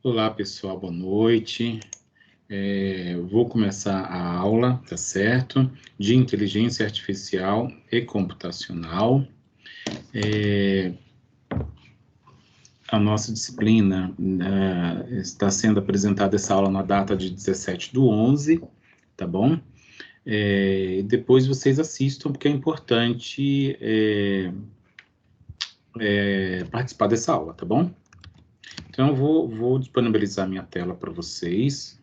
Olá, pessoal, boa noite. Vou começar a aula, tá certo? De inteligência artificial e computacional. A nossa disciplina está sendo apresentada essa aula na data de 17/11, tá bom? Depois vocês assistam, porque é importante participar dessa aula, tá bom? Então, eu vou disponibilizar minha tela para vocês.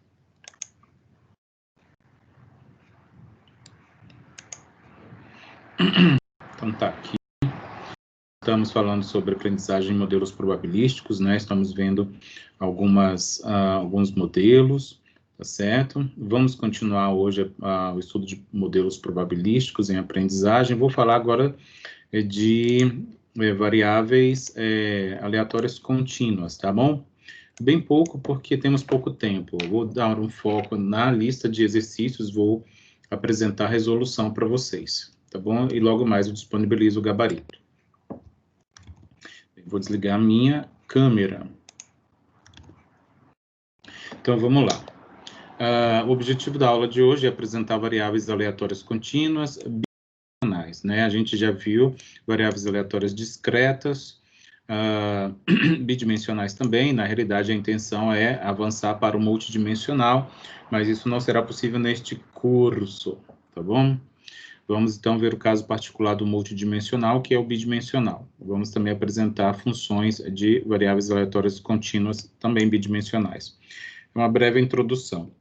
Então, tá aqui. Estamos falando sobre aprendizagem em modelos probabilísticos, né? Estamos vendo alguns modelos, tá certo? Vamos continuar hoje o estudo de modelos probabilísticos em aprendizagem. Vou falar agora de variáveis aleatórias contínuas, tá bom? Bem pouco, porque temos pouco tempo. Vou dar um foco na lista de exercícios, vou apresentar a resolução para vocês, tá bom? E logo mais eu disponibilizo o gabarito. Vou desligar a minha câmera. Então, vamos lá. O objetivo da aula de hoje é apresentar variáveis aleatórias contínuas bidimensionais, né? A gente já viu variáveis aleatórias discretas, bidimensionais também. Na realidade, a intenção é avançar para o multidimensional, mas isso não será possível neste curso, tá bom? Vamos, então, ver o caso particular do multidimensional, que é o bidimensional. Vamos também apresentar funções de variáveis aleatórias contínuas, também bidimensionais. Uma breve introdução.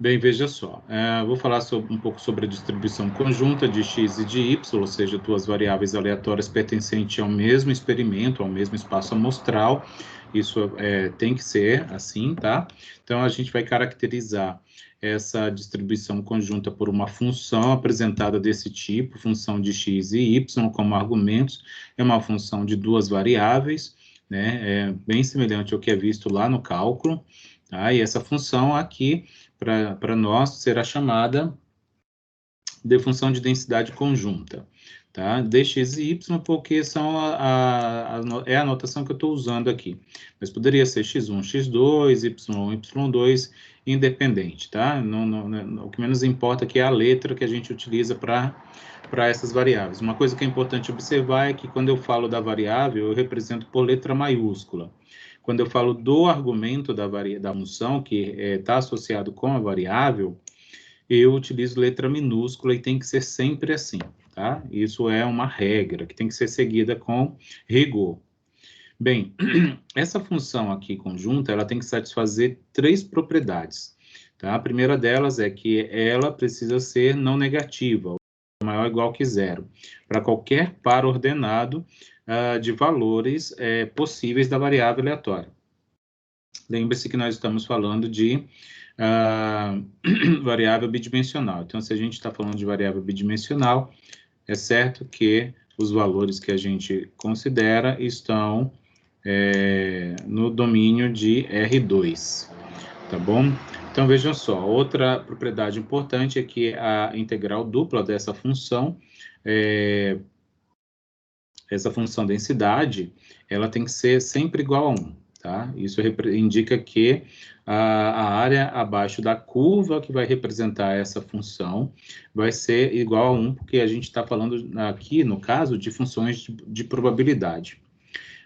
Bem, veja só, vou falar um pouco sobre a distribuição conjunta de x e de y, ou seja, duas variáveis aleatórias pertencentes ao mesmo experimento, ao mesmo espaço amostral. Isso tem que ser assim, tá? Então, a gente vai caracterizar essa distribuição conjunta por uma função apresentada desse tipo, função de x e y como argumentos, é uma função de duas variáveis, né? É bem semelhante ao que é visto lá no cálculo, tá? E essa função aqui, para nós, será chamada de função de densidade conjunta, tá? Dx e y, porque é a notação que eu estou usando aqui. Mas poderia ser x1, x2, y1, y2, independente, tá? O que menos importa é a letra que a gente utiliza para essas variáveis. Uma coisa que é importante observar é que quando eu falo da variável, eu represento por letra maiúscula. Quando eu falo do argumento da função, que está associado com a variável, eu utilizo letra minúscula e tem que ser sempre assim, tá? Isso é uma regra que tem que ser seguida com rigor. Bem, essa função aqui conjunta, ela tem que satisfazer três propriedades, tá? A primeira delas é que ela precisa ser não negativa, maior ou igual que zero, para qualquer par ordenado de valores possíveis da variável aleatória. Lembre-se que nós estamos falando de variável bidimensional. Então, se a gente está falando de variável bidimensional, é certo que os valores que a gente considera estão no domínio de R2, tá bom? Então, vejam só, outra propriedade importante é que a integral dupla dessa função, essa função densidade, ela tem que ser sempre igual a 1, tá? Isso indica que a área abaixo da curva que vai representar essa função vai ser igual a 1, porque a gente está falando aqui, no caso, de funções de probabilidade.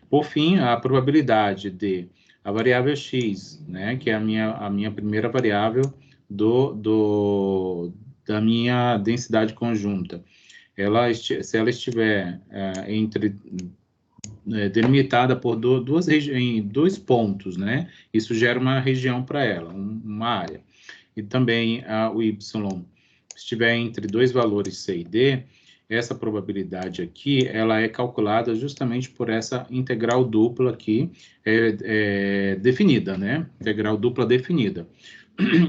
Por fim, a probabilidade de a variável x, né, que é a minha primeira variável da minha densidade conjunta, se ela estiver delimitada por em dois pontos, né? Isso gera uma região para ela, uma área. E também o y estiver entre dois valores c e d, essa probabilidade aqui, ela é calculada justamente por essa integral dupla aqui, definida, né? Integral dupla definida.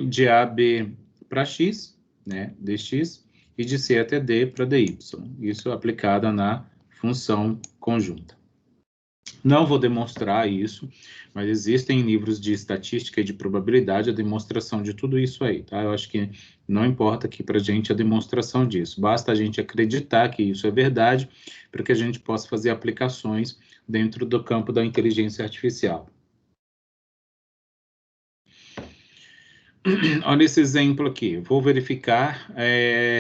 De AB para x, né? dx, e de c até d para dy. Isso aplicada na função conjunta. Não vou demonstrar isso, mas existem livros de estatística e de probabilidade a demonstração de tudo isso aí, tá? Eu acho que não importa aqui para a gente a demonstração disso, basta a gente acreditar que isso é verdade para que a gente possa fazer aplicações dentro do campo da inteligência artificial. Olha esse exemplo aqui. Vou verificar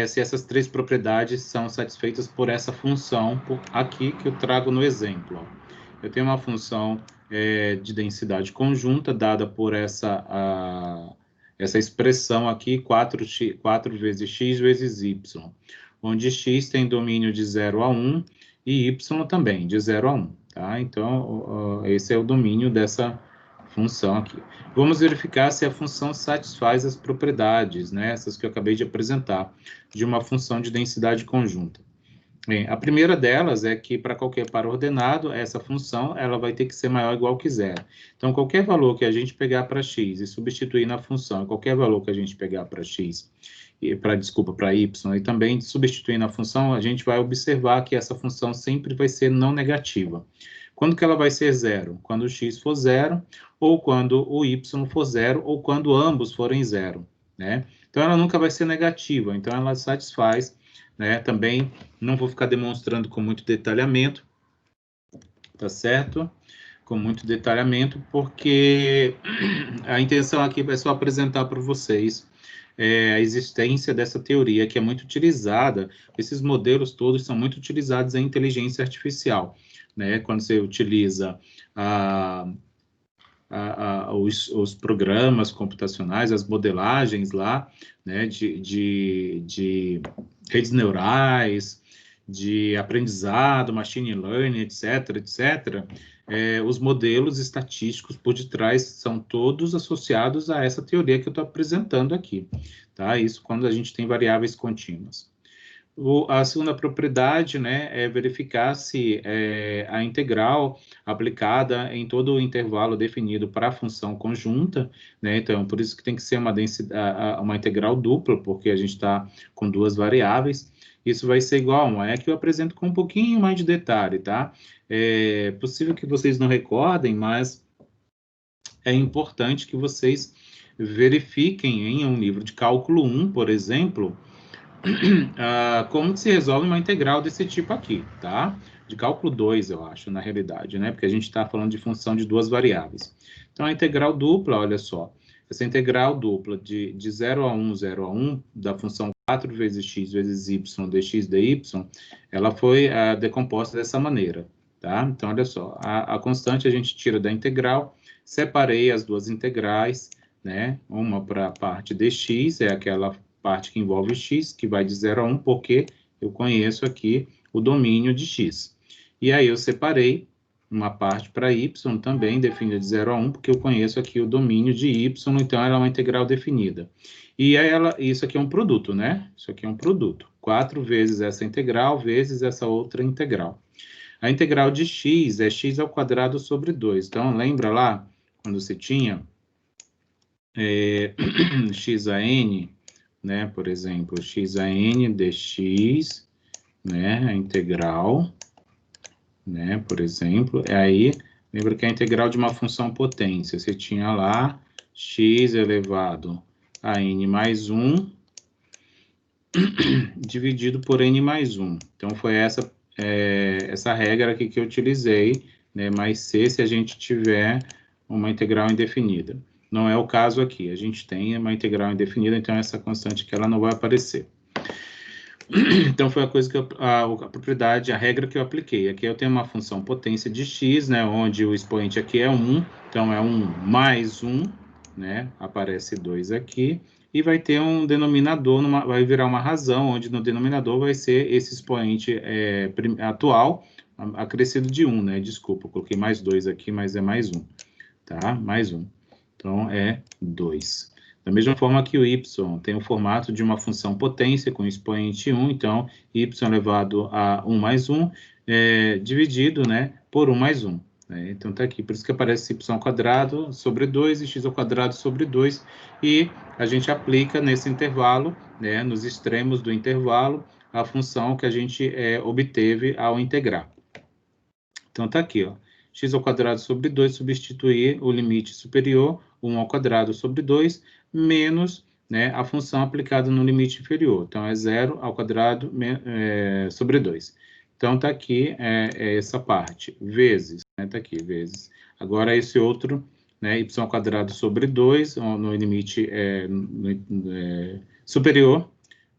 se essas três propriedades são satisfeitas por essa função aqui que eu trago no exemplo. Ó. Eu tenho uma função de densidade conjunta dada por essa expressão aqui, 4 vezes x vezes y, onde x tem domínio de 0 a 1 e y também, de 0 a 1. Tá? Então, esse é o domínio dessa função aqui. Vamos verificar se a função satisfaz as propriedades, né, essas que eu acabei de apresentar, de uma função de densidade conjunta. Bem, a primeira delas é que para qualquer par ordenado, essa função ela vai ter que ser maior ou igual que zero. Então, qualquer valor que a gente pegar para x e substituir na função, qualquer valor que a gente pegar para x, para y, e também substituir na função, a gente vai observar que essa função sempre vai ser não negativa. Quando que ela vai ser zero? Quando o x for zero, ou quando o y for zero, ou quando ambos forem zero, né? Então, ela nunca vai ser negativa, então ela satisfaz, né? Também não vou ficar demonstrando com muito detalhamento, tá certo? Com muito detalhamento, porque a intenção aqui é só apresentar para vocês a existência dessa teoria que é muito utilizada, esses modelos todos são muito utilizados em inteligência artificial, né? Quando você utiliza os programas computacionais, as modelagens lá, né, de redes neurais, de aprendizado, machine learning, etc., etc., os modelos estatísticos por detrás são todos associados a essa teoria que eu estou apresentando aqui, tá? Isso quando a gente tem variáveis contínuas. A segunda propriedade, né, é verificar se a integral aplicada em todo o intervalo definido para a função conjunta, né, então, por isso que tem que ser uma integral dupla, porque a gente está com duas variáveis, isso vai ser igual a 1, é que eu apresento com um pouquinho mais de detalhe, tá? É possível que vocês não recordem, mas é importante que vocês verifiquem em um livro de cálculo 1, por exemplo, como se resolve uma integral desse tipo aqui, tá? De cálculo 2, eu acho, na realidade, né? Porque a gente está falando de função de duas variáveis. Então, a integral dupla, olha só, essa integral dupla de 0 a 1, 0 a 1, da função 4 vezes x vezes y dx dy, ela foi decomposta dessa maneira, tá? Então, olha só, a constante a gente tira da integral, separei as duas integrais, né? Uma para a parte dx, é aquela parte que envolve x, que vai de 0 a 1, porque eu conheço aqui o domínio de x. E aí eu separei uma parte para y também, definida de 0 a 1, porque eu conheço aqui o domínio de y, então ela é uma integral definida. E aí isso aqui é um produto, né? Isso aqui é um produto. 4 vezes essa integral, vezes essa outra integral. A integral de x é x ao quadrado sobre 2. Então, lembra lá, quando você tinha x a n, né, por exemplo, x a n dx, né, a integral, né, por exemplo, aí, lembra que a integral de uma função potência, você tinha lá x elevado a n mais 1, dividido por n mais 1. Então, foi essa regra aqui que eu utilizei, né, mais c se a gente tiver uma integral indefinida. Não é o caso aqui, a gente tem uma integral indefinida, então essa constante aqui ela não vai aparecer. Então foi a coisa que a propriedade, a regra que eu apliquei. Aqui eu tenho uma função potência de x, né, onde o expoente aqui é 1, então é 1 mais 1, né, aparece 2 aqui, e vai ter um denominador, vai virar uma razão, onde no denominador vai ser esse expoente atual, acrescido de 1, né, desculpa, eu coloquei mais 2 aqui, mas é mais 1, tá, mais 1. Então, é 2. Da mesma forma que o y tem o formato de uma função potência com expoente 1, então, y elevado a 1 mais 1, dividido, né, por 1 mais 1. Né? Então, está aqui, por isso que aparece y ao quadrado sobre 2 e x ao quadrado sobre 2, e a gente aplica nesse intervalo, né, nos extremos do intervalo, a função que a gente obteve ao integrar. Então, está aqui, ó. x ao quadrado sobre 2, substituir o limite superior, 1 ao quadrado sobre 2, menos, né, a função aplicada no limite inferior. Então, é 0 ao quadrado sobre 2. Então, está aqui essa parte, vezes, né, está aqui, vezes. Agora, esse outro, né, y ao quadrado sobre 2, no limite superior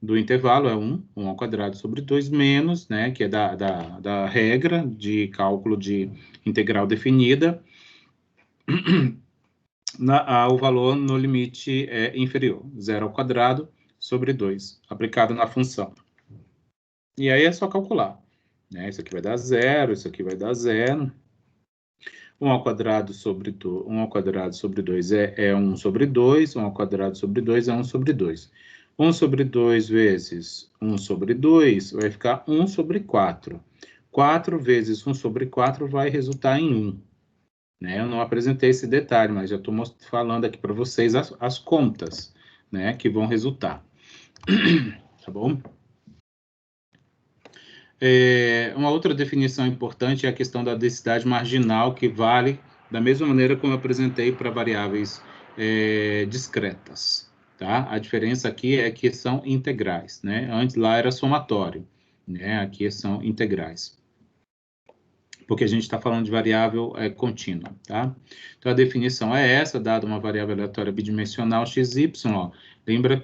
do intervalo, é 1 ao quadrado sobre 2, menos, né, que é da regra de cálculo de integral definida, ao valor no limite inferior, 0 ao quadrado sobre 2, aplicado na função. E aí é só calcular, né? Isso aqui vai dar 0, isso aqui vai dar 0. 1 ao quadrado sobre 2, 1 ao quadrado sobre 2 é 1 sobre 2, 1 ao quadrado sobre 2 é 1 sobre 2. 1 sobre 2 vezes 1 sobre 2 vai ficar 1 sobre 4. 4 vezes 1 sobre 4 vai resultar em 1. Né? Eu não apresentei esse detalhe, mas já estou falando aqui para vocês as contas, né, que vão resultar. Tá bom? Uma outra definição importante é a questão da densidade marginal, que vale da mesma maneira como eu apresentei para variáveis discretas. Tá? A diferença aqui é que são integrais. Né? Antes lá era somatório, né? Aqui são integrais. Porque a gente está falando de variável contínua, tá? Então, a definição é essa, dada uma variável aleatória bidimensional xy, ó. Lembra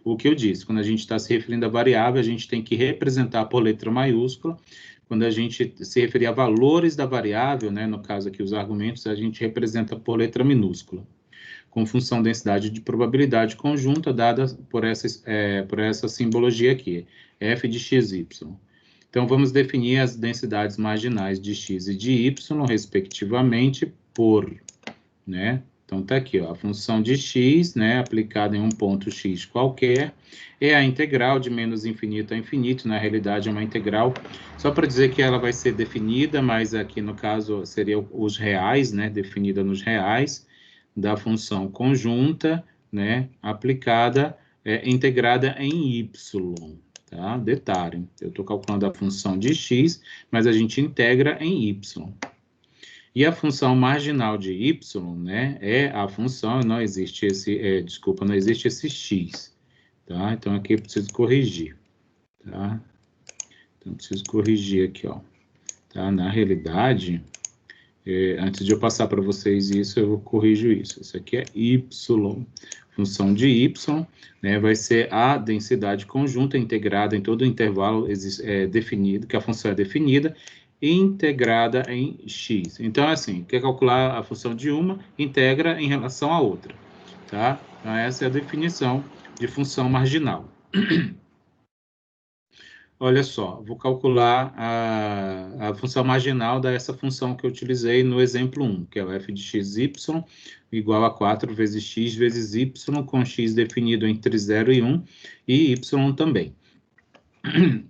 o que eu disse, quando a gente está se referindo a variável, a gente tem que representar por letra maiúscula. Quando a gente se referir a valores da variável, né, no caso aqui os argumentos, a gente representa por letra minúscula, com função densidade de probabilidade conjunta, dada por essa simbologia aqui, f de xy. Então, vamos definir as densidades marginais de x e de y, respectivamente, por, né? Então, está aqui, ó, a função de x, né, aplicada em um ponto x qualquer, é a integral de menos infinito a infinito, na realidade é uma integral, só para dizer que ela vai ser definida, mas aqui no caso seria os reais, né, definida nos reais, da função conjunta, né, aplicada, integrada em y. Tá? Detalhe, eu estou calculando a função de x, mas a gente integra em y. E a função marginal de y, né, é a função, não existe esse, não existe esse x, tá? Então, aqui eu preciso corrigir, tá? Então, eu preciso corrigir aqui, ó. Tá? Na realidade, antes de eu passar para vocês isso, eu corrijo isso. Isso aqui é y. Função de y, né, vai ser a densidade conjunta integrada em todo o intervalo definido, que a função é definida, integrada em x. Então, assim, quer calcular a função de uma, integra em relação à outra, tá? Então, essa é a definição de função marginal. Olha só, vou calcular a função marginal dessa função que eu utilizei no exemplo 1, que é o f de xy igual a 4 vezes x vezes y, com x definido entre 0 e 1, e y também.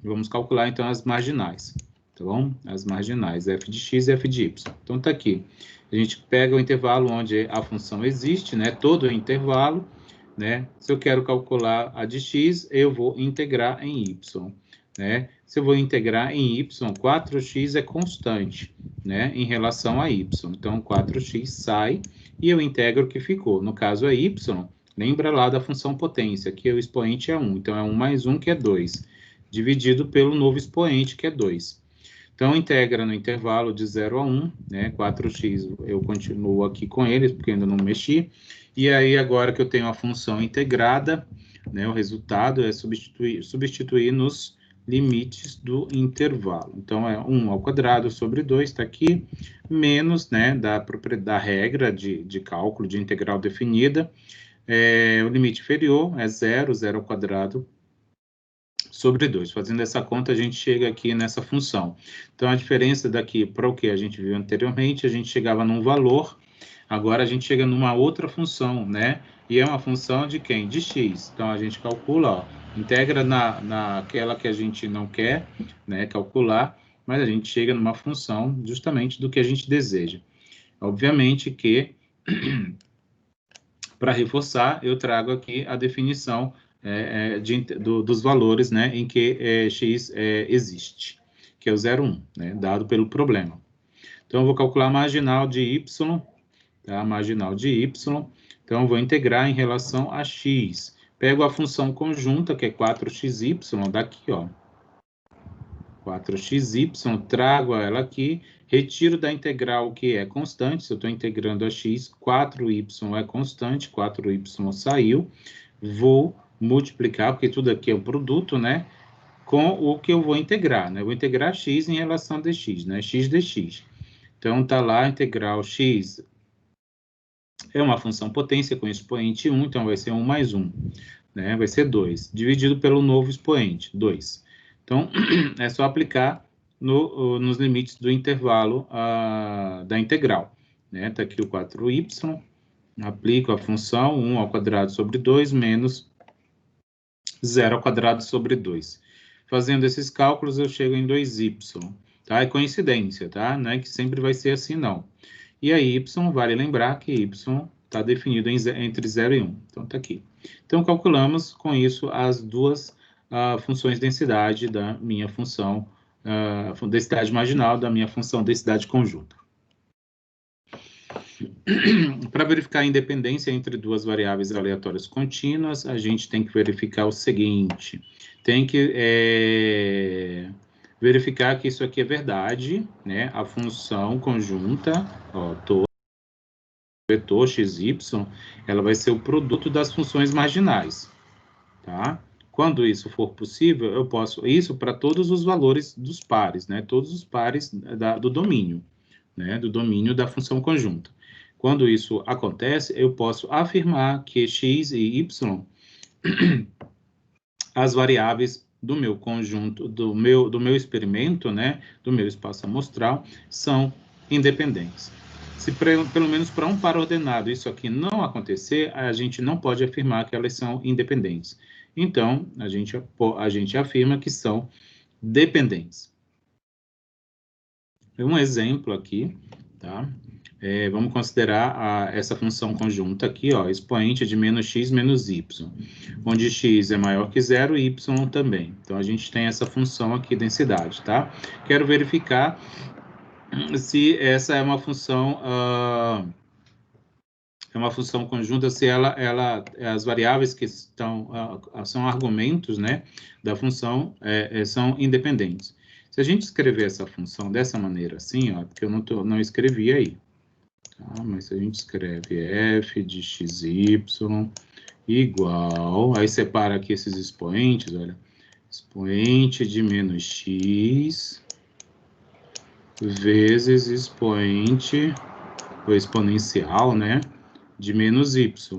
Vamos calcular, então, as marginais, tá bom? As marginais, f de x e f de y. Então, tá aqui. A gente pega o intervalo onde a função existe, né? Todo o intervalo, né? Se eu quero calcular a de x, eu vou integrar em y. Né? Se eu vou integrar em y, 4x é constante, né, em relação a y. Então, 4x sai e eu integro o que ficou. No caso, é y, lembra lá da função potência, que o expoente é 1. Então, é 1 mais 1, que é 2, dividido pelo novo expoente, que é 2. Então, integra no intervalo de 0 a 1, né, 4x, eu continuo aqui com eles, porque ainda não mexi. E aí, agora que eu tenho a função integrada, né, o resultado é substituir nos limites do intervalo. Então, é 1 ao quadrado sobre 2, está aqui, menos, né, da regra de cálculo de integral definida. O limite inferior é 0, 0 ao quadrado sobre 2. Fazendo essa conta, a gente chega aqui nessa função. Então, a diferença daqui para o que a gente viu anteriormente, a gente chegava num valor, agora a gente chega numa outra função, né? E é uma função de quem? De x. Então, a gente calcula, ó, integra naquela que a gente não quer, né, calcular, mas a gente chega numa função justamente do que a gente deseja. Obviamente que, para reforçar, eu trago aqui a definição dos valores, né, em que x existe, que é o 0, 1, né, dado pelo problema. Então, eu vou calcular a marginal de y, tá? A marginal de y. Então, eu vou integrar em relação a x. Pego a função conjunta, que é 4xy, daqui, ó. 4xy, trago ela aqui, retiro da integral que é constante, se eu estou integrando a x, 4y é constante, 4y saiu, vou multiplicar, porque tudo aqui é um produto, né, com o que eu vou integrar, né, eu vou integrar x em relação a dx, né, x dx. Então, tá lá, a integral x é uma função potência com expoente 1, então vai ser 1 mais 1, né, vai ser 2, dividido pelo novo expoente, 2. Então, é só aplicar nos limites do intervalo da integral. Né? Tá aqui o 4y, aplico a função 1 ao quadrado sobre 2 menos 0 ao quadrado sobre 2. Fazendo esses cálculos, eu chego em 2y. Tá? É coincidência, tá? Não é que sempre vai ser assim, não. E aí, y, vale lembrar que y está definido entre 0 e 1. Então, está aqui. Então, calculamos com isso as duas funções de densidade da minha função, densidade marginal da minha função densidade conjunta. Para verificar a independência entre duas variáveis aleatórias contínuas, a gente tem que verificar o seguinte, tem que verificar que isso aqui é verdade, né? A função conjunta, ó, vetor xy, ela vai ser o produto das funções marginais, tá? Quando isso for possível, eu posso... Isso para todos os valores dos pares, né? Todos os pares do domínio, né? Do domínio da função conjunta. Quando isso acontece, eu posso afirmar que x e y, as variáveis do meu conjunto, do meu experimento, né? Do meu espaço amostral, são independentes. Se pelo menos para um par ordenado isso aqui não acontecer, a gente não pode afirmar que elas são independentes. Então, a gente afirma que são dependentes. Um exemplo aqui, tá? Vamos considerar essa função conjunta aqui, ó, expoente de menos x menos y, onde x é maior que zero e y também. Então, a gente tem essa função aqui, densidade, tá? Quero verificar se essa é uma função conjunta, se as variáveis que são argumentos, né, da função são independentes. Se a gente escrever essa função dessa maneira assim, ó, porque eu não escrevi aí, tá? Mas se a gente escreve f de xy igual, aí separa aqui esses expoentes, olha, expoente de menos x vezes expoente, ou exponencial, né, de menos y.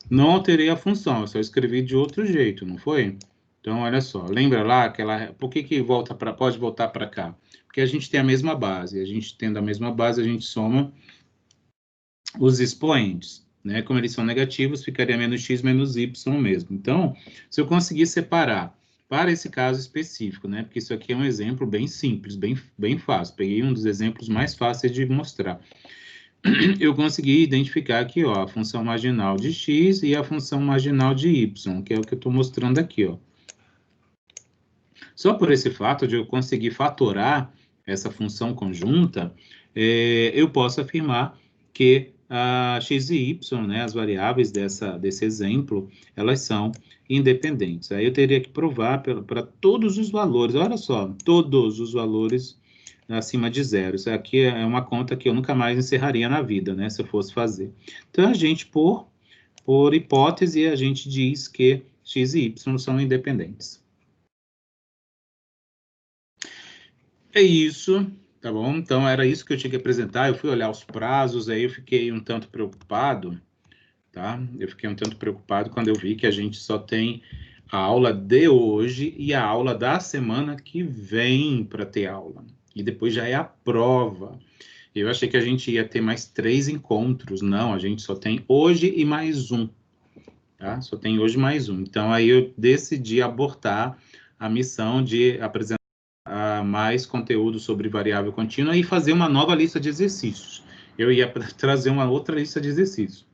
Não alterei a função, eu só escrevi de outro jeito, não foi? Então, olha só, lembra lá por que pode voltar para cá? Porque a gente tem a mesma base, a gente tendo a mesma base, a gente soma os expoentes, né? Como eles são negativos, ficaria menos x menos y mesmo. Então, se eu conseguir separar para esse caso específico, né? Porque isso aqui é um exemplo bem simples, bem fácil. Peguei um dos exemplos mais fáceis de mostrar. Eu consegui identificar aqui, ó, a função marginal de x e a função marginal de y, que é o que eu estou mostrando aqui, ó. Só por esse fato de eu conseguir fatorar essa função conjunta, eu posso afirmar que a x e y, né, as variáveis desse exemplo, elas são independentes. Aí eu teria que provar para todos os valores, olha só, todos os valores acima de zero. Isso aqui é uma conta que eu nunca mais encerraria na vida, né, se eu fosse fazer. Então, a gente, por hipótese, a gente diz que x e y são independentes. É isso, tá bom? Então, era isso que eu tinha que apresentar. Eu fui olhar os prazos, aí eu fiquei um tanto preocupado, tá? Eu fiquei um tanto preocupado quando eu vi que a gente só tem a aula de hoje e a aula da semana que vem para ter aula. E depois já é a prova. Eu achei que a gente ia ter mais 3 encontros. Não, a gente só tem hoje e mais um, tá? Só tem hoje mais um. Então, aí eu decidi abortar a missão de apresentar mais conteúdo sobre variável contínua e fazer uma nova lista de exercícios. Eu ia trazer uma outra lista de exercícios.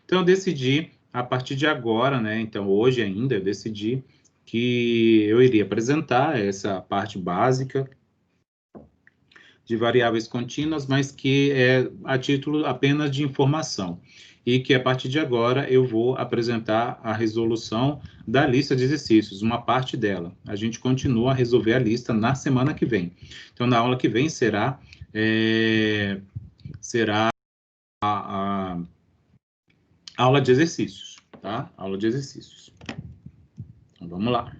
Então, eu decidi, a partir de agora, né, então hoje ainda, eu decidi que eu iria apresentar essa parte básica de variáveis contínuas, mas que é a título apenas de informação. E que, a partir de agora, eu vou apresentar a resolução da lista de exercícios, uma parte dela. A gente continua a resolver a lista na semana que vem. Então, na aula que vem será a aula de exercícios, tá? Aula de exercícios. Então, vamos lá.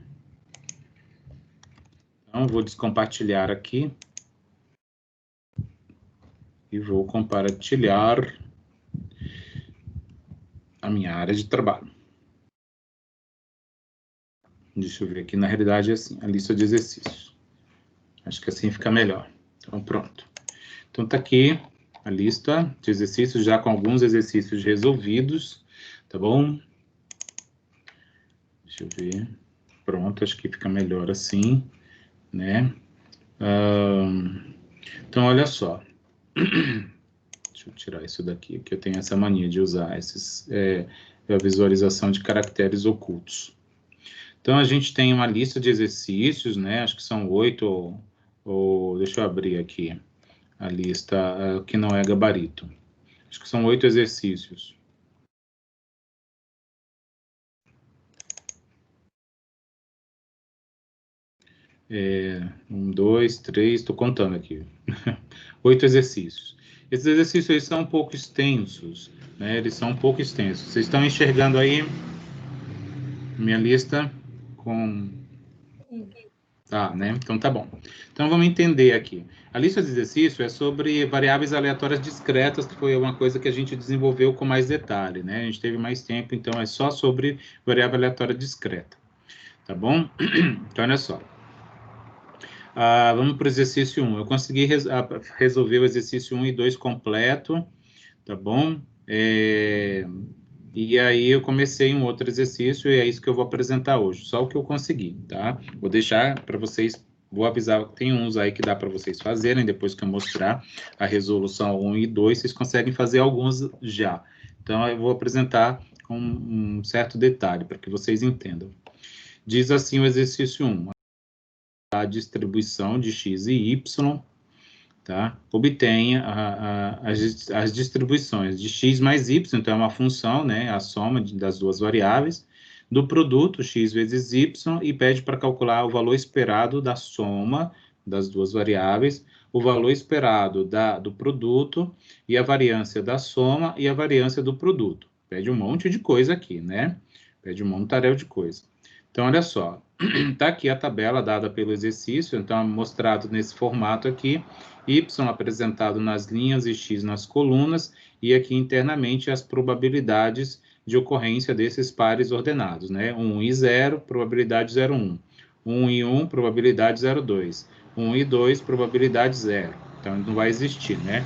Então, vou descompartilhar aqui. E vou compartilhar a minha área de trabalho. Deixa eu ver aqui, na realidade é assim, a lista de exercícios. Acho que assim fica melhor. Então, pronto. Então, tá aqui a lista de exercícios, já com alguns exercícios resolvidos, tá bom? Deixa eu ver. Pronto, acho que fica melhor assim, né? Então, olha só. Deixa eu tirar isso daqui, que eu tenho essa mania de usar a visualização de caracteres ocultos. Então, a gente tem uma lista de exercícios, né? Acho que são 8, ou deixa eu abrir aqui a lista que não é gabarito. Acho que são 8 exercícios. 1, 2, 3, estou contando aqui. 8 exercícios. Esses exercícios aí são um pouco extensos, né? Eles são um pouco extensos. Vocês estão enxergando aí minha lista com... Tá, né? Então tá bom. Então vamos entender aqui. A lista de exercício é sobre variáveis aleatórias discretas, que foi uma coisa que a gente desenvolveu com mais detalhe, né? A gente teve mais tempo, então é só sobre variável aleatória discreta. Tá bom? Então olha só. Vamos para o exercício 1. Eu consegui resolver o exercício 1 e 2 completo, tá bom? E aí eu comecei um outro exercício e é isso que eu vou apresentar hoje, só o que eu consegui, tá? Vou deixar para vocês, vou avisar, tem uns aí que dá para vocês fazerem, depois que eu mostrar a resolução 1 e 2, vocês conseguem fazer alguns já. Então, eu vou apresentar com um certo detalhe, para que vocês entendam. Diz assim o exercício 1, a distribuição de x e y, tá? Obtenha as distribuições de x mais y, então é uma função, né, a soma das duas variáveis, do produto x vezes y, e pede para calcular o valor esperado da soma das duas variáveis, o valor esperado do produto, e a variância da soma e a variância do produto. Pede um monte de coisa aqui, né? Pede um montaréu de coisa. Então, olha só, está aqui a tabela dada pelo exercício, então, mostrado nesse formato aqui, y apresentado nas linhas e x nas colunas, e aqui internamente as probabilidades de ocorrência desses pares ordenados, né? 1 e 0, probabilidade 0,1. 1 e 1, probabilidade 0,2. 1 e 2, probabilidade 0. Então, não vai existir, né?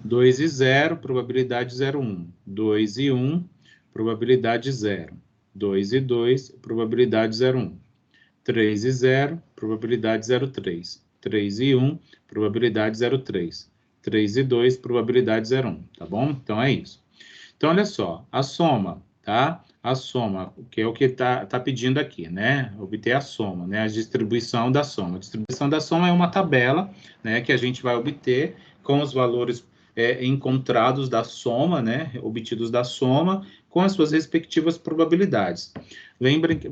2 e 0, probabilidade 0,1. 2 e 1, probabilidade 0. 2 e 2, probabilidade 0,1. 3 e 0, probabilidade 0,3. 3 e 1, probabilidade 0,3. 3 e 2, probabilidade 0,1, tá bom? Então, é isso. Então, olha só, a soma, tá? A soma, que é o que tá pedindo aqui, né? Obter a soma, né? A distribuição da soma. A distribuição da soma é uma tabela, né? Que a gente vai obter com os valores encontrados da soma, né? Obtidos da soma, com as suas respectivas probabilidades.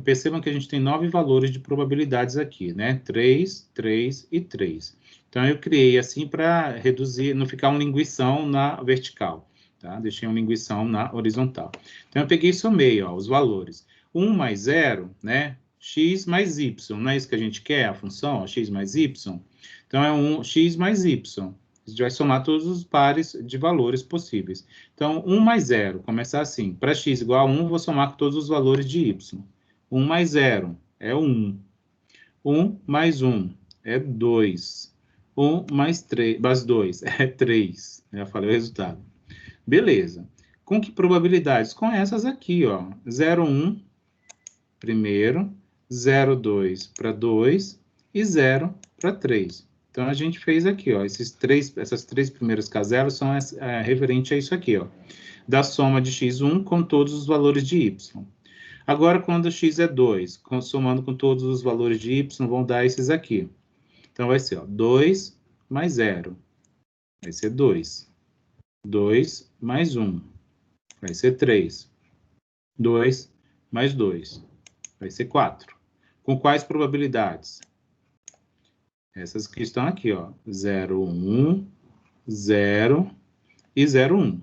Percebam que a gente tem 9 valores de probabilidades aqui, né? 3, 3 e 3. Então, eu criei assim para reduzir, não ficar um linguição na vertical. Tá? Deixei um linguição na horizontal. Então, eu peguei e somei, ó, os valores. 1 mais 0, né? X mais y, não é isso que a gente quer, a função, ó, x mais y? Então, é x mais y. A gente vai somar todos os pares de valores possíveis. Então, 1 mais 0, começar assim. Para x igual a 1, vou somar com todos os valores de y. 1 mais 0 é 1. 1 mais 1 é 2. 1 mais 2 é 3. Já falei o resultado. Beleza. Com que probabilidades? Com essas aqui, ó. 0,1 primeiro, 0,2 para 2 e 0 para 3. Então, a gente fez aqui, ó. Essas três primeiras caselas são referente a isso aqui, ó. Da soma de x1 com todos os valores de y. Agora, quando x é 2, somando com todos os valores de y, vão dar esses aqui. Então, vai ser, ó, 2 mais 0. Vai ser 2. 2 mais 1. Vai ser 3. 2 mais 2. Vai ser 4. Com quais probabilidades? Essas que estão aqui, ó. 0, 1, 0 e 0, 1.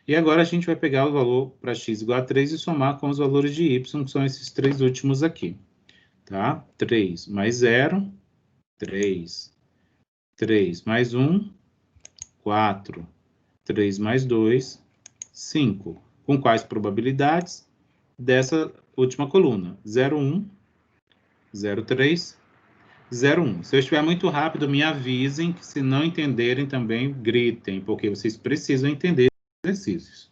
E agora a gente vai pegar o valor para x igual a 3 e somar com os valores de y, que são esses três últimos aqui. Tá? 3 mais 0, 3. 3 mais 1, 4. 3 mais 2, 5. Com quais probabilidades? Dessa última coluna. 0, 1, 0, 3, 0, 1. Se eu estiver muito rápido, me avisem, que se não entenderem também, gritem, porque vocês precisam entender os exercícios.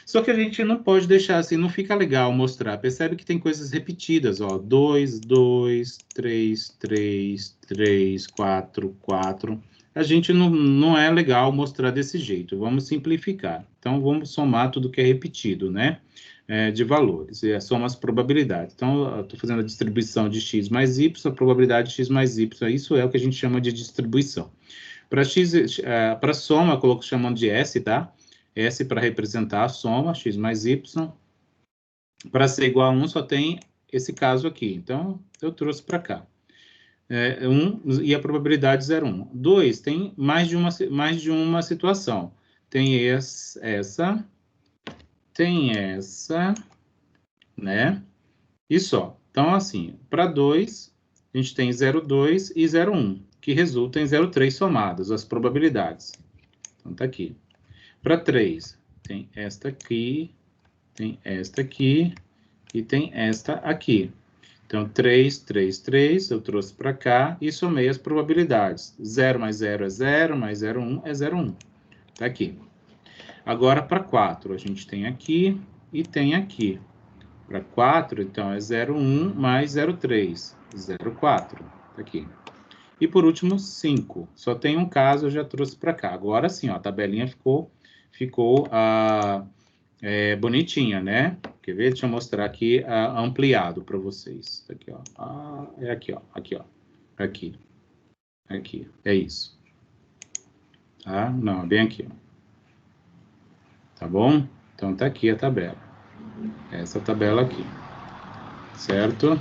Só que a gente não pode deixar assim, não fica legal mostrar. Percebe que tem coisas repetidas, ó. 2, 2, 3, 3, 3, 4, 4. A gente não é legal mostrar desse jeito. Vamos simplificar. Então, vamos somar tudo que é repetido, né? De valores. E soma as probabilidades. Então, eu estou fazendo a distribuição de x mais y, a probabilidade de x mais y. Isso é o que a gente chama de distribuição. Para soma, eu coloco chamando de S, tá? S para representar a soma, x mais y. Para ser igual a 1, só tem esse caso aqui. Então, eu trouxe para cá. 1 e a probabilidade 0,1. 2 tem mais de uma situação. Tem essa, tem essa, né? E só. Então, assim, para 2, a gente tem 0,2 e 0,1, que resultam em 0,3 somados, as probabilidades. Então, tá aqui. Para 3, tem esta aqui, tem esta aqui e tem esta aqui. Então, 3, 3, 3, eu trouxe para cá e somei as probabilidades. 0 mais 0 é 0, mais 0, 1 é 0, 1. Tá aqui. Agora, para 4, a gente tem aqui e tem aqui. Para 4, então, é 0, 1 mais 0, 3, 0, 4. Tá aqui. E, por último, 5. Só tem um caso, eu já trouxe para cá. Agora sim, ó, a tabelinha ficou bonitinha, né? Quer ver? Deixa eu mostrar aqui ampliado para vocês. Aqui, ó. É aqui, ó. Aqui, ó. Aqui. Aqui. É isso. Tá? Não, é bem aqui, ó. Tá bom? Então, tá aqui a tabela. Essa tabela aqui. Certo?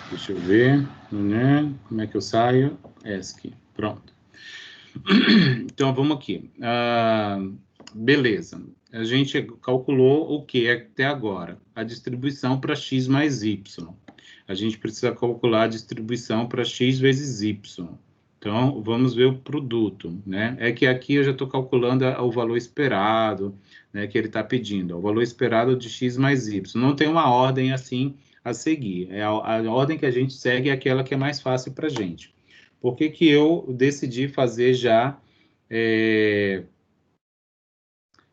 Deixa eu ver. Né? Como é que eu saio? Essa aqui. Pronto. Então, vamos aqui. Beleza. A gente calculou o que até agora? A distribuição para x mais y. A gente precisa calcular a distribuição para x vezes y. Então, vamos ver o produto, né? É que aqui eu já estou calculando o valor esperado, né, que ele está pedindo. O valor esperado de x mais y. Não tem uma ordem assim a seguir. A ordem que a gente segue é aquela que é mais fácil para a gente. Por que que eu decidi fazer já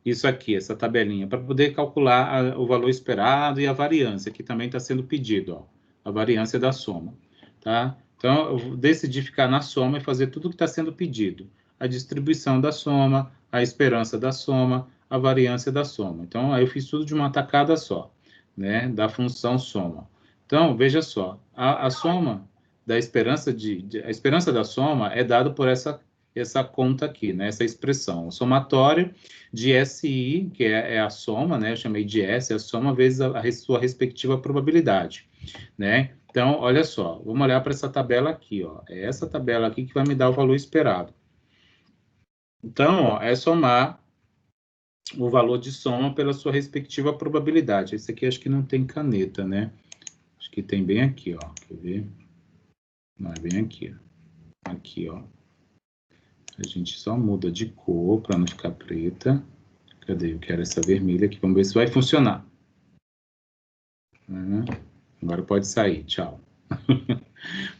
isso aqui, essa tabelinha, para poder calcular o valor esperado e a variância, que também está sendo pedido, ó, a variância da soma, tá? Então, eu decidi ficar na soma e fazer tudo que está sendo pedido. A distribuição da soma, a esperança da soma, a variância da soma. Então, aí eu fiz tudo de uma tacada só, né? Da função soma. Então, veja só, a soma da esperança a esperança da soma é dada por essa conta aqui, né? Essa expressão. O somatório de SI, que é a soma, né? Eu chamei de S, a soma vezes a sua respectiva probabilidade, né? Então, olha só, vamos olhar para essa tabela aqui, ó. É essa tabela aqui que vai me dar o valor esperado. Então, ó, é somar o valor de soma pela sua respectiva probabilidade. Esse aqui acho que não tem caneta, né? Acho que tem bem aqui, ó. Quer ver? Não, é bem aqui. Aqui, ó. A gente só muda de cor para não ficar preta. Cadê? Eu quero essa vermelha aqui. Vamos ver se vai funcionar. Agora pode sair. Tchau.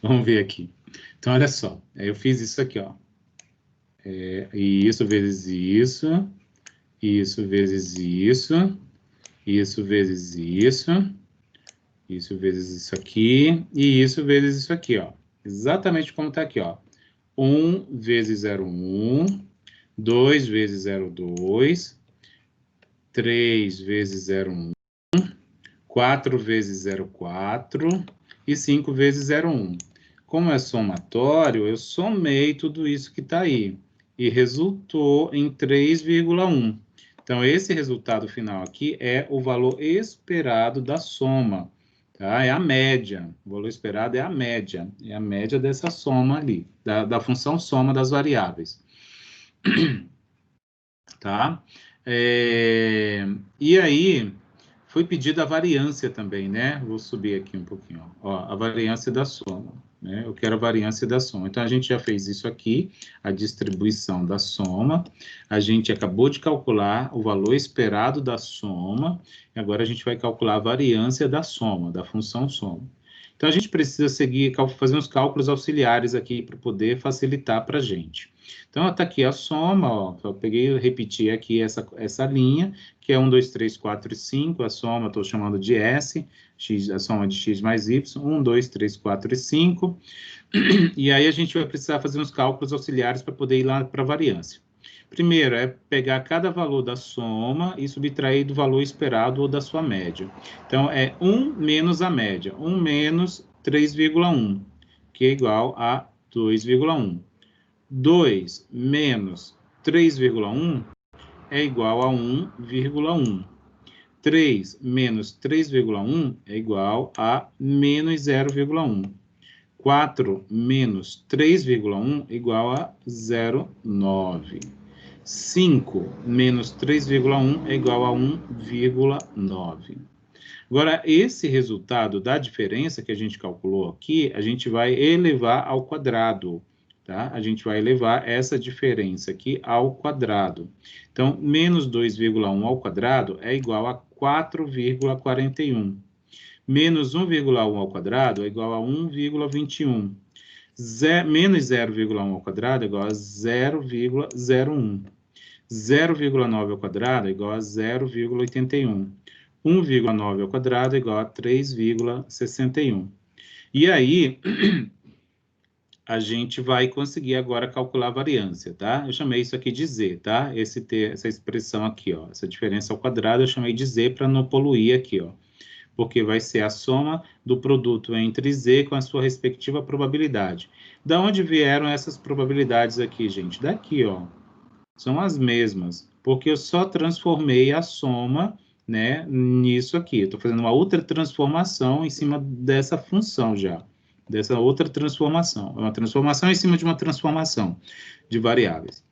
Vamos ver aqui. Então, olha só. Eu fiz isso aqui, ó. Isso vezes isso. Isso vezes isso. Isso vezes isso. Isso vezes isso aqui. E isso vezes isso aqui, ó. Exatamente como está aqui, ó. 1 vezes 0,1. 2 vezes 0,2. 3 vezes 0,1. 4 vezes 0,4 e 5 vezes 0,1. como é somatório, eu somei tudo isso que está aí, e resultou em 3,1. Então, esse resultado final aqui é o valor esperado da soma, tá? É a média, o valor esperado é a média dessa soma ali, da função soma das variáveis. Tá? E aí, foi pedida a variância também, né? Vou subir aqui um pouquinho, ó, a variância da soma, né? Eu quero a variância da soma. Então, a gente já fez isso aqui, a distribuição da soma. A gente acabou de calcular o valor esperado da soma, e agora a gente vai calcular a variância da soma, da função soma. Então, a gente precisa fazer uns cálculos auxiliares aqui para poder facilitar para a gente. Então, está aqui a soma, ó, eu peguei e repeti aqui essa linha, que é 1, 2, 3, 4 e 5, a soma estou chamando de S, x, a soma de x mais y, 1, 2, 3, 4 e 5, e aí a gente vai precisar fazer uns cálculos auxiliares para poder ir lá para a variância. Primeiro, é pegar cada valor da soma e subtrair do valor esperado ou da sua média. Então, é 1 menos a média, 1 menos 3,1, que é igual a 2,1. 2 menos 3,1 é igual a 1,1. 3 menos 3,1 é igual a menos 0,1. 4 menos 3,1 é igual a 0,9. 5 menos 3,1 é igual a 1,9. Agora, esse resultado da diferença que a gente calculou aqui, a gente vai elevar ao quadrado, tá? A gente vai elevar essa diferença aqui ao quadrado. Então, menos 2,1 ao quadrado é igual a 4,41. Menos 1,1 ao quadrado é igual a 1,21. Menos 0,1 ao quadrado é igual a 0,01. 0,9 ao quadrado é igual a 0,81. 1,9 ao quadrado é igual a 3,61. E aí, a gente vai conseguir agora calcular a variância, tá? Eu chamei isso aqui de Z, tá? Essa expressão aqui, ó, essa diferença ao quadrado, eu chamei de Z para não poluir aqui, ó. Porque vai ser a soma do produto entre Z com a sua respectiva probabilidade. Da onde vieram essas probabilidades aqui, gente? Daqui, ó. São as mesmas, porque eu só transformei a soma, né, nisso aqui. Eu estou fazendo uma outra transformação em cima dessa função já, dessa outra transformação. É uma transformação em cima de uma transformação de variáveis.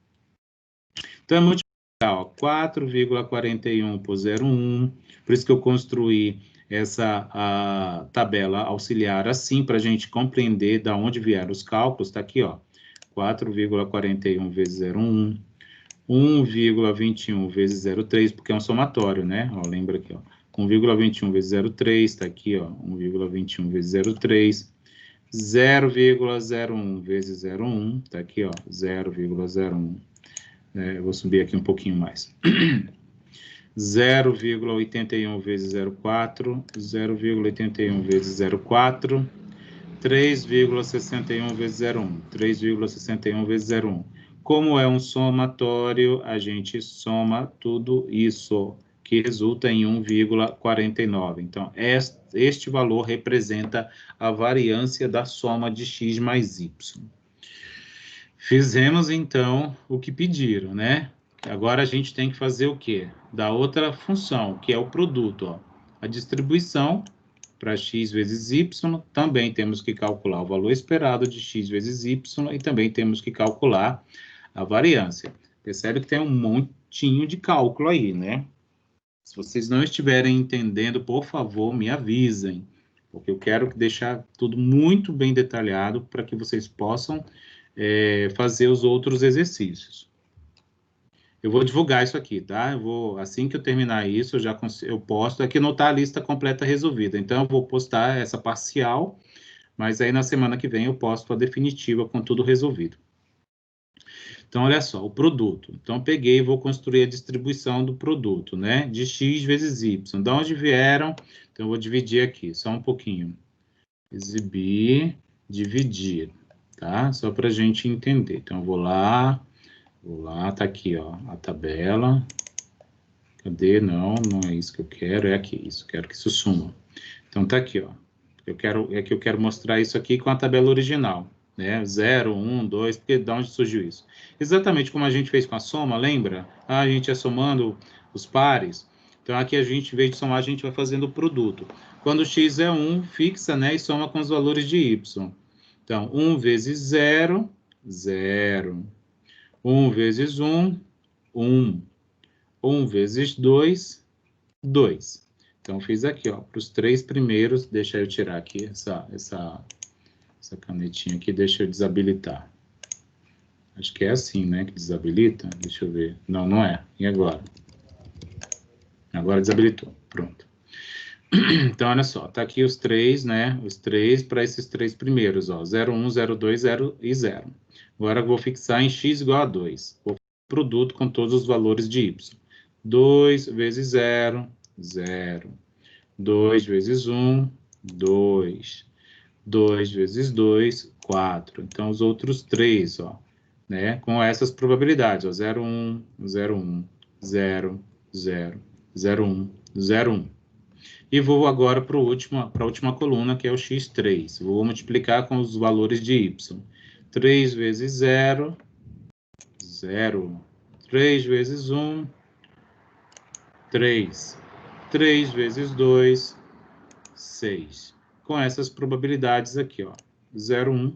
Então, é multiplicar, 4,41 por 0,1. Por isso que eu construí essa tabela auxiliar assim, para a gente compreender de onde vieram os cálculos. Está aqui, ó, 4,41 vezes 0,1. 1,21 vezes 0,3, porque é um somatório, né? Ó, lembra aqui, ó. 1,21 vezes 0,3, está aqui, ó. 1,21 vezes 0,3. 0,01 vezes 0,1, está aqui, ó. 0,01. Eu vou subir aqui um pouquinho mais. 0,81 vezes 0,4. 0,81 vezes 0,4. 3,61 vezes 0,1. 3,61 vezes 0,1. Como é um somatório, a gente soma tudo isso, que resulta em 1,49. Então, este valor representa a variância da soma de x mais y. Fizemos, então, o que pediram, né? Agora a gente tem que fazer o quê? Da outra função, que é o produto, ó. A distribuição para x vezes y, também temos que calcular o valor esperado de x vezes y e também temos que calcular a variância. Percebe que tem um montinho de cálculo aí, né? Se vocês não estiverem entendendo, por favor, me avisem, porque eu quero deixar tudo muito bem detalhado para que vocês possam fazer os outros exercícios. Eu vou divulgar isso aqui, tá? Assim que eu terminar isso, eu posto. Aqui não está a lista completa resolvida, então eu vou postar essa parcial, mas aí na semana que vem eu posto a definitiva com tudo resolvido. Então, olha só, o produto. Então, eu peguei e vou construir a distribuição do produto, né? De x vezes y. De onde vieram? Então, eu vou dividir aqui, só um pouquinho. Exibir, dividir, tá? Só para a gente entender. Então, eu vou lá, tá aqui, ó, a tabela. Cadê? Não é isso que eu quero, é aqui, isso, quero que isso suma. Então, tá aqui, ó. Eu quero mostrar isso aqui com a tabela original, né? 0, 1, 2, porque de onde surgiu isso? Exatamente como a gente fez com a soma, lembra? A gente ia somando os pares. Então, aqui a gente, em vez de somar, a gente vai fazendo o produto. Quando x é 1, fixa, né? E soma com os valores de y. Então, 1 vezes 0, 0. 1 vezes 1, 1. 1 vezes 2, 2. Então, fiz aqui, ó, para os 3 primeiros, deixa eu tirar aqui essa canetinha aqui, deixa eu desabilitar. Acho que é assim, né, que desabilita. Deixa eu ver. Não, não é. E agora? Agora desabilitou. Pronto. Então, olha só, tá aqui os 3, né, os 3 para esses 3 primeiros, ó, 0, 1, 0, 2, 0 e 0. Agora eu vou fixar em x igual a 2. Vou produto com todos os valores de y. 2 vezes 0, 0. 2 vezes 1, 2. 2 vezes 2, 4. Então, os outros 3, ó, né, com essas probabilidades, ó, 0, 1, 0, 1, 0, 0, 0, 1, 0, 1. E vou agora para a última coluna, que é o x3. Vou multiplicar com os valores de y. 3 vezes 0, 0. 3 vezes 1, 3. 3 vezes 2, 6. Com essas probabilidades aqui, ó. 0, 1,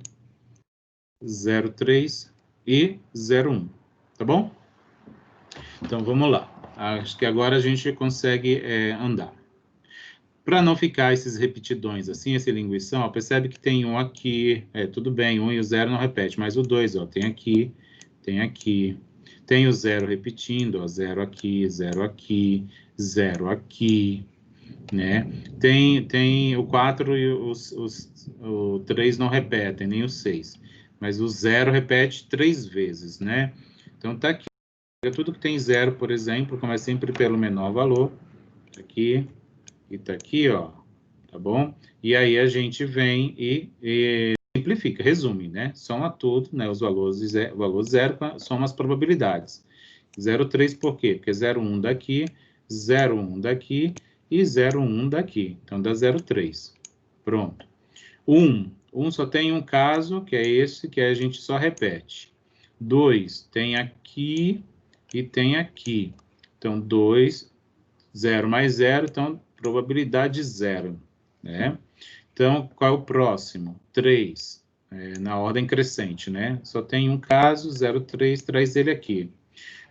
0, 3 e 0, 1. Tá bom? Então, vamos lá. Acho que agora a gente consegue andar. Para não ficar esses repetidões assim, esse linguição, ó, percebe que tem um aqui, tudo bem, 1 e o 0 não repete, mas o 2, ó, tem aqui, tem aqui. Tem o 0 repetindo, ó, 0 aqui, 0 aqui, 0 aqui, né? Tem o 4 e o 3 não repetem, nem o 6. Mas o 0 repete 3 vezes, né? Então, tá aqui. Tudo que tem 0, por exemplo, começa sempre pelo menor valor. Tá aqui. E tá aqui, ó. Tá bom? E aí a gente vem e simplifica, resume, né? Soma tudo, né? Os valores, valor 0, soma as probabilidades. 0,3 por quê? Porque 0,1 daqui, 0,1 daqui e 0,1 daqui. Então, dá 0,3. Pronto. 1 só tem um caso, que é esse, que a gente só repete. 2 tem aqui e tem aqui. Então, 2, 0 mais 0, então, probabilidade 0, né? Então, qual é o próximo? 3, na ordem crescente, né? Só tem um caso, 0,3, traz ele aqui.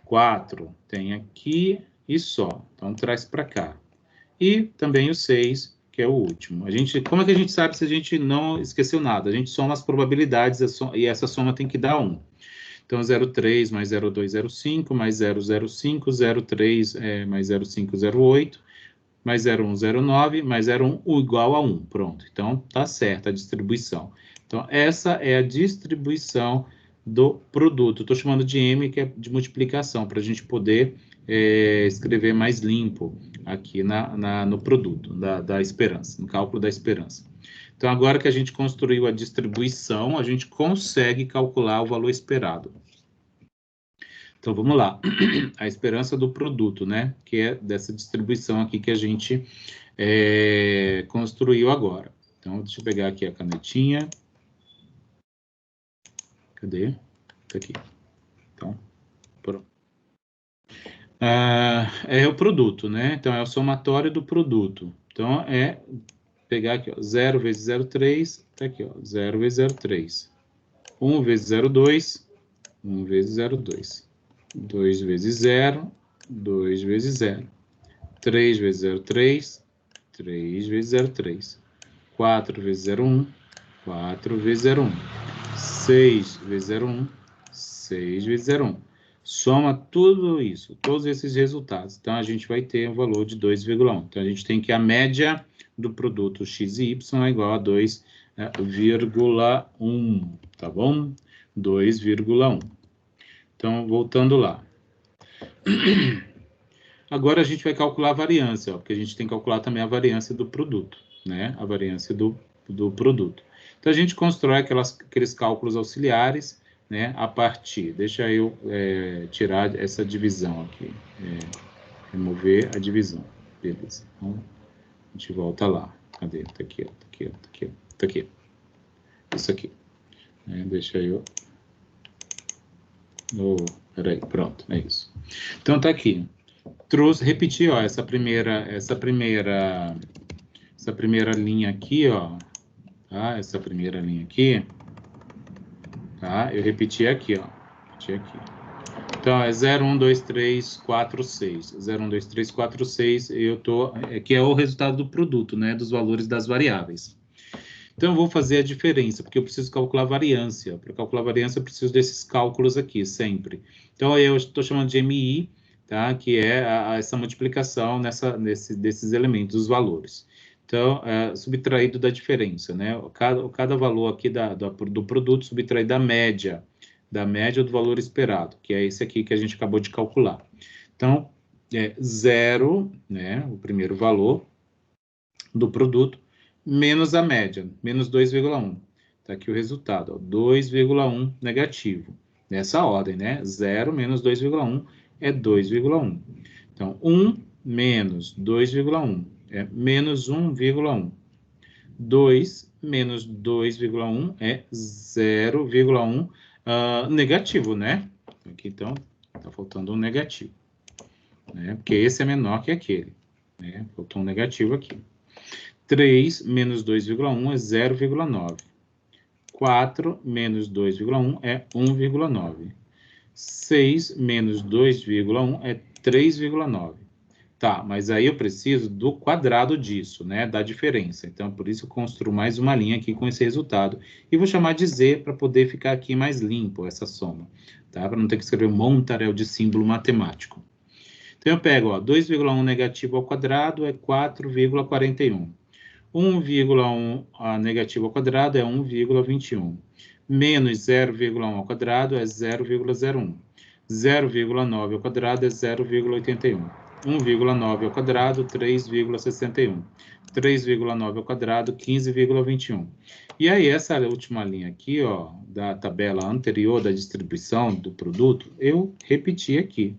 4 tem aqui e só, então traz para cá. E também o 6, que é o último. Como é que a gente sabe se a gente não esqueceu nada? A gente soma as probabilidades e essa soma tem que dar 1. Então, 0,3 mais 0,2, 0,5, mais 0,05, 0,3 mais 0,5, 0,8, mais 0,1, 0,9, mais 0,1 igual a 1. Pronto. Então, tá certa a distribuição. Então, essa é a distribuição do produto. Estou chamando de M, que é de multiplicação, para a gente poder escrever mais limpo aqui no produto da esperança, no cálculo da esperança. Então, agora que a gente construiu a distribuição, a gente consegue calcular o valor esperado. Então, vamos lá. A esperança do produto, né? Que é dessa distribuição aqui que a gente construiu agora. Então, deixa eu pegar aqui a canetinha. Cadê? Tá aqui. Então, pronto. É o produto, né? Então, é o somatório do produto. Então, pegar aqui, ó, 0 vezes 0,3, tá aqui, ó, 0 vezes 0,3. 1 vezes 0,2, 1 vezes 0,2. 2 vezes 0, 2 vezes 0. 3 vezes 0,3, 3 vezes 0,3. 4 vezes 0,1, 4 vezes 0,1. 6 vezes 0,1, 6 vezes 0,1. Soma tudo isso, todos esses resultados. Então, a gente vai ter um valor de 2,1. Então, a gente tem que a média do produto x e y é igual a 2,1, tá bom? 2,1. Então, voltando lá. Agora, a gente vai calcular a variância, ó, porque a gente tem que calcular também a variância do produto, né? A variância do produto. Então, a gente constrói aqueles cálculos auxiliares, né, a partir... Deixa eu tirar essa divisão aqui. Remover a divisão. Beleza. Então, a gente volta lá. Cadê? Tá aqui, ó. Tá aqui. Isso aqui. Deixa eu... peraí, pronto, é isso. Então, tá aqui. Repetir, ó, essa primeira linha aqui, ó, tá? Essa primeira linha aqui, tá? Eu repeti aqui, ó. Repeti aqui. Então, é 0, 1, 2, 3, 4, 6. 0, 1, 2, 3, 4, 6, que é o resultado do produto, né? Dos valores das variáveis. Então, eu vou fazer a diferença, porque eu preciso calcular a variância. Para calcular a variância, eu preciso desses cálculos aqui, sempre. Então, eu estou chamando de MI, tá? Que é essa multiplicação desses elementos, os valores. Então, subtraído da diferença, né? Cada valor aqui do produto subtraído da média do valor esperado, que é esse aqui que a gente acabou de calcular. Então, 0, né? O primeiro valor do produto, menos a média, menos 2,1. Está aqui o resultado, 2,1 negativo. Nessa ordem, né? 0 menos 2,1 é 2,1. Então, 1 menos 2,1 é menos 1,1. 2 menos 2,1 é 0,1 negativo, né? Aqui, então, está faltando um negativo. Né? Porque esse é menor que aquele. Né? Faltou um negativo aqui. 3 menos 2,1 é 0,9. 4 menos 2,1 é 1,9. 6 menos 2,1 é 3,9. Tá, mas aí eu preciso do quadrado disso, né, da diferença. Então, por isso eu construo mais uma linha aqui com esse resultado. E vou chamar de Z para poder ficar aqui mais limpo essa soma, tá? Para não ter que escrever um montaréu de símbolo matemático. Então, eu pego, ó, 2,1 negativo ao quadrado é 4,41. 1,1 negativo ao quadrado é 1,21. Menos 0,1 ao quadrado é 0,01. 0,9 ao quadrado é 0,81. 1,9 ao quadrado, 3,61. 3,9 ao quadrado, 15,21. E aí, essa última linha aqui, ó, da tabela anterior da distribuição do produto, eu repeti aqui.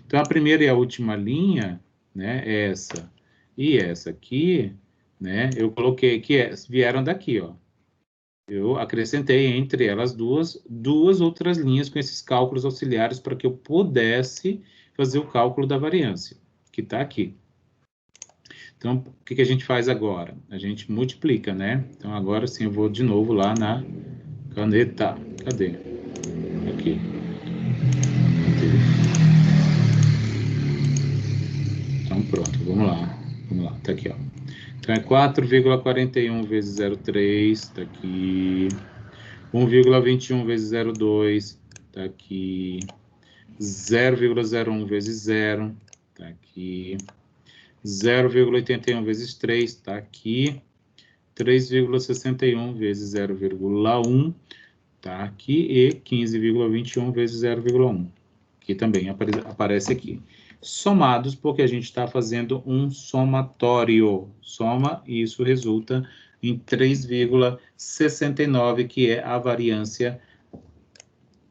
Então, a primeira e a última linha, né, essa e essa aqui, né, eu coloquei que vieram daqui, ó. Eu acrescentei entre elas duas outras linhas com esses cálculos auxiliares para que eu pudesse fazer o cálculo da variância, que está aqui. Então, o que a gente faz agora? A gente multiplica, né? Então, agora sim, eu vou de novo lá na caneta. Cadê? Aqui. Então, pronto, vamos lá. Vamos lá, tá aqui, ó. Então, é 4,41 vezes 0,3, está aqui. 1,21 vezes 0,2, está aqui. 0,01 vezes 0, está aqui. 0,81 vezes 3, está aqui. 3,61 vezes 0,1, está aqui. E 15,21 vezes 0,1, que também aparece aqui. Somados, porque a gente está fazendo um somatório. Soma, e isso resulta em 3,69, que é a variância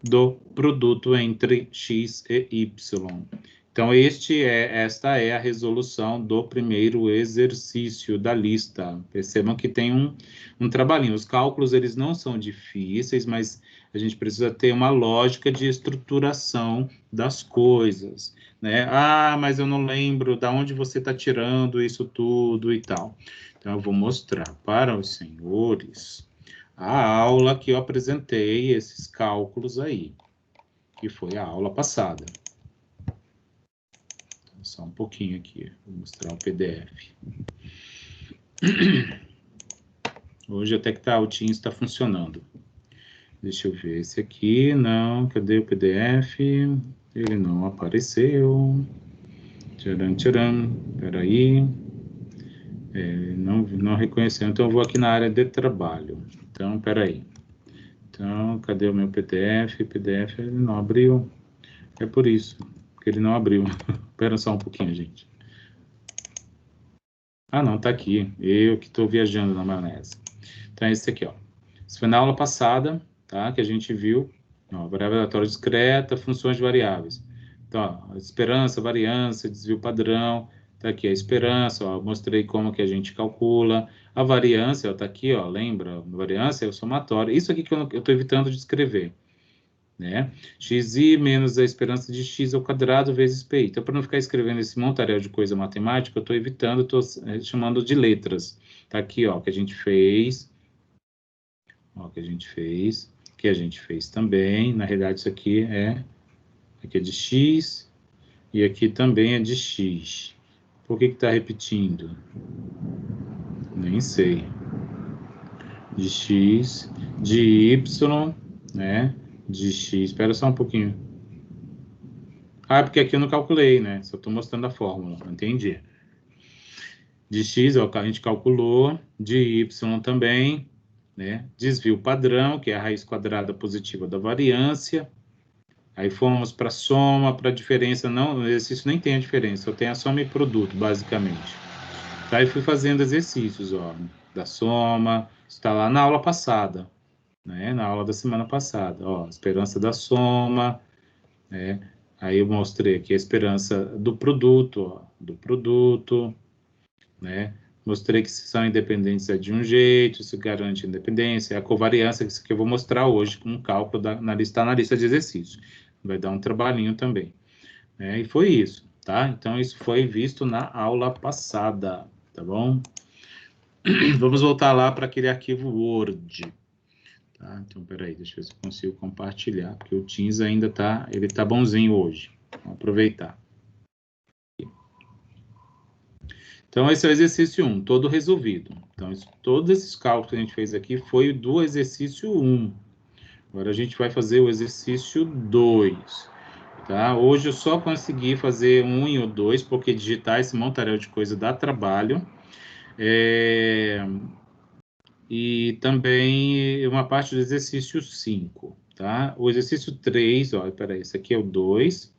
do produto entre x e y. Então, esta é a resolução do primeiro exercício da lista. Percebam que tem um trabalhinho. Os cálculos, eles não são difíceis, mas a gente precisa ter uma lógica de estruturação das coisas, né? Ah, mas eu não lembro de onde você está tirando isso tudo e tal. Então, eu vou mostrar para os senhores a aula que eu apresentei esses cálculos aí, que foi a aula passada. Então, só um pouquinho aqui, vou mostrar o PDF. Hoje até que o Teams está funcionando. Deixa eu ver, esse aqui, não, cadê o PDF? Ele não apareceu. Tcharam, tcharam, peraí. Não reconheceu, então eu vou aqui na área de trabalho. Então, peraí. Então, cadê o meu PDF? PDF ele não abriu. É por isso que ele não abriu. Espera só um pouquinho, gente. Ah, não, tá aqui. Eu que estou viajando na maionese. Então, é esse aqui, ó. Isso foi na aula passada, tá? Que a gente viu. Ó, variável aleatória discreta, funções de variáveis. Então, ó, esperança, variância, desvio padrão. Tá aqui a esperança, ó, mostrei como que a gente calcula. A variância, está aqui, ó, lembra? A variância é o somatório. Isso aqui que eu estou evitando de escrever, né? xi menos a esperança de x ao quadrado vezes pi. Então, para não ficar escrevendo esse montaréu de coisa matemática, eu estou evitando, estou chamando de letras. Tá aqui, ó, que a gente fez. Ó, que a gente fez. Que a gente fez também. Na realidade, isso aqui é de x. E aqui também é de x. Por que está repetindo? Nem sei. De x, de y, né? De x. Espera só um pouquinho. Ah, porque aqui eu não calculei, né? Só estou mostrando a fórmula. Entendi. De x, ó, a gente calculou. De y também, né? Desvio padrão, que é a raiz quadrada positiva da variância. Aí fomos para soma, para diferença. Não, o exercício nem tem a diferença, só tem a soma e produto, basicamente. Tá, e fui fazendo exercícios, ó, da soma. Está lá na aula passada, né? Na aula da semana passada, ó, esperança da soma, né? Aí eu mostrei aqui a esperança do produto, ó, do produto, né? Mostrei que se são independentes é de um jeito, isso garante independência. A covariância, isso que eu vou mostrar hoje com um cálculo na lista de exercícios. Vai dar um trabalhinho também, né? E foi isso, tá? Então, isso foi visto na aula passada, tá bom? Vamos voltar lá para aquele arquivo Word. Tá? Então, peraí, deixa eu ver se eu consigo compartilhar, porque o Teams ainda tá, ele tá bonzinho hoje. Vamos aproveitar. Então, esse é o exercício 1, todo resolvido. Então, todos esses cálculos que a gente fez aqui foi do exercício 1. Agora, a gente vai fazer o exercício 2. Tá? Hoje eu só consegui fazer 1 e o 2, porque digitar esse montaréu de coisa dá trabalho. E também uma parte do exercício 5, tá? O exercício 3, ó, peraí, esse aqui é o 2,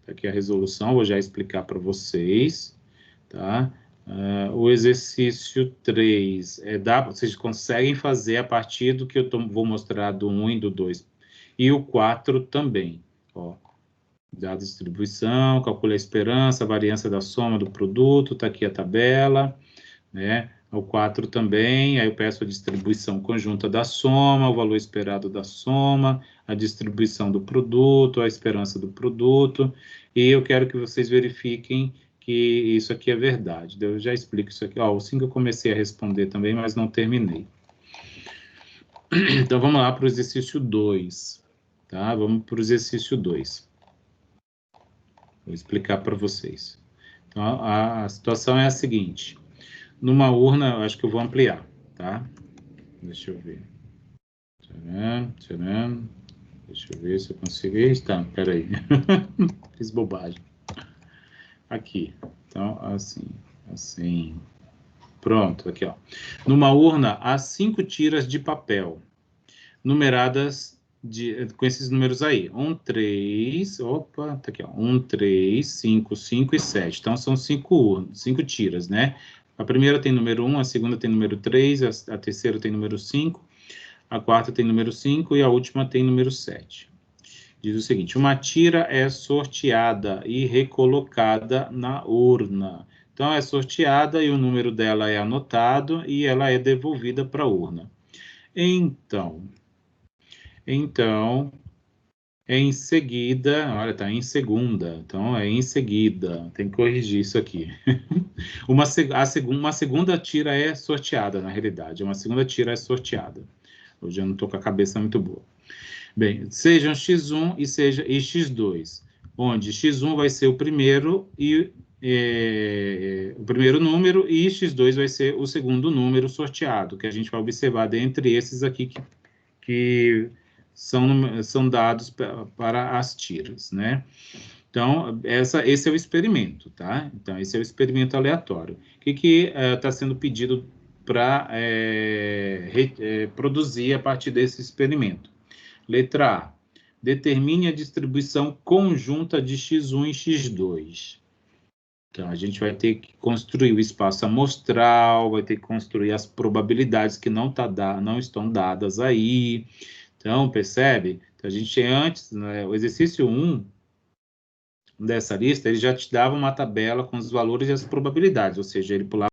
tá aqui a resolução, vou já explicar para vocês, tá? O exercício 3, vocês conseguem fazer a partir do que eu vou mostrar do 1 e do 2. E o 4 também, ó. Dada distribuição, calcule a esperança, a variância da soma do produto, tá aqui a tabela, né? O 4 também, aí eu peço a distribuição conjunta da soma, o valor esperado da soma, a distribuição do produto, a esperança do produto, e eu quero que vocês verifiquem que isso aqui é verdade. Eu já explico isso aqui. Ó, o 5 eu comecei a responder também, mas não terminei. Então, vamos lá para o exercício 2, tá? Vamos para o exercício 2. Vou explicar para vocês. Então, a situação é a seguinte. Numa urna, eu acho que eu vou ampliar, tá? Deixa eu ver. Tcharam, tcharam. Deixa eu ver se eu consigo. Eita, peraí. Fiz bobagem. Aqui. Então, assim. Pronto, aqui, ó. Numa urna, há 5 tiras de papel, numeradas com esses números aí. 1, 3, opa, tá aqui, ó. 1, 3, 5, 5 e 7. Então, são 5 tiras, né? A primeira tem número 1, a segunda tem número 3, a terceira tem número 5, a quarta tem número 5 e a última tem número 7. Diz o seguinte: uma tira é sorteada e recolocada na urna. Então, é sorteada e o número dela é anotado e ela é devolvida para a urna. Então, em seguida, olha, tá em segunda, então é em seguida, tem que corrigir isso aqui. Uma segunda tira é sorteada, na realidade, uma segunda tira é sorteada. Hoje eu não estou com a cabeça muito boa. Bem, sejam x1 e x2, onde x1 vai ser o primeiro o primeiro número e x2 vai ser o segundo número sorteado, que a gente vai observar dentre esses aqui que são dados para as tiras, né? Então, esse é o experimento, tá? Então, esse é o experimento aleatório. O que está sendo pedido para produzir a partir desse experimento? Letra A. Determine a distribuição conjunta de x1 e x2. Então, a gente vai ter que construir o espaço amostral, vai ter que construir as probabilidades que não estão dadas aí. Então, percebe? Então, a gente antes, né, o exercício 1 dessa lista, ele já te dava uma tabela com os valores e as probabilidades, ou seja, ele pulava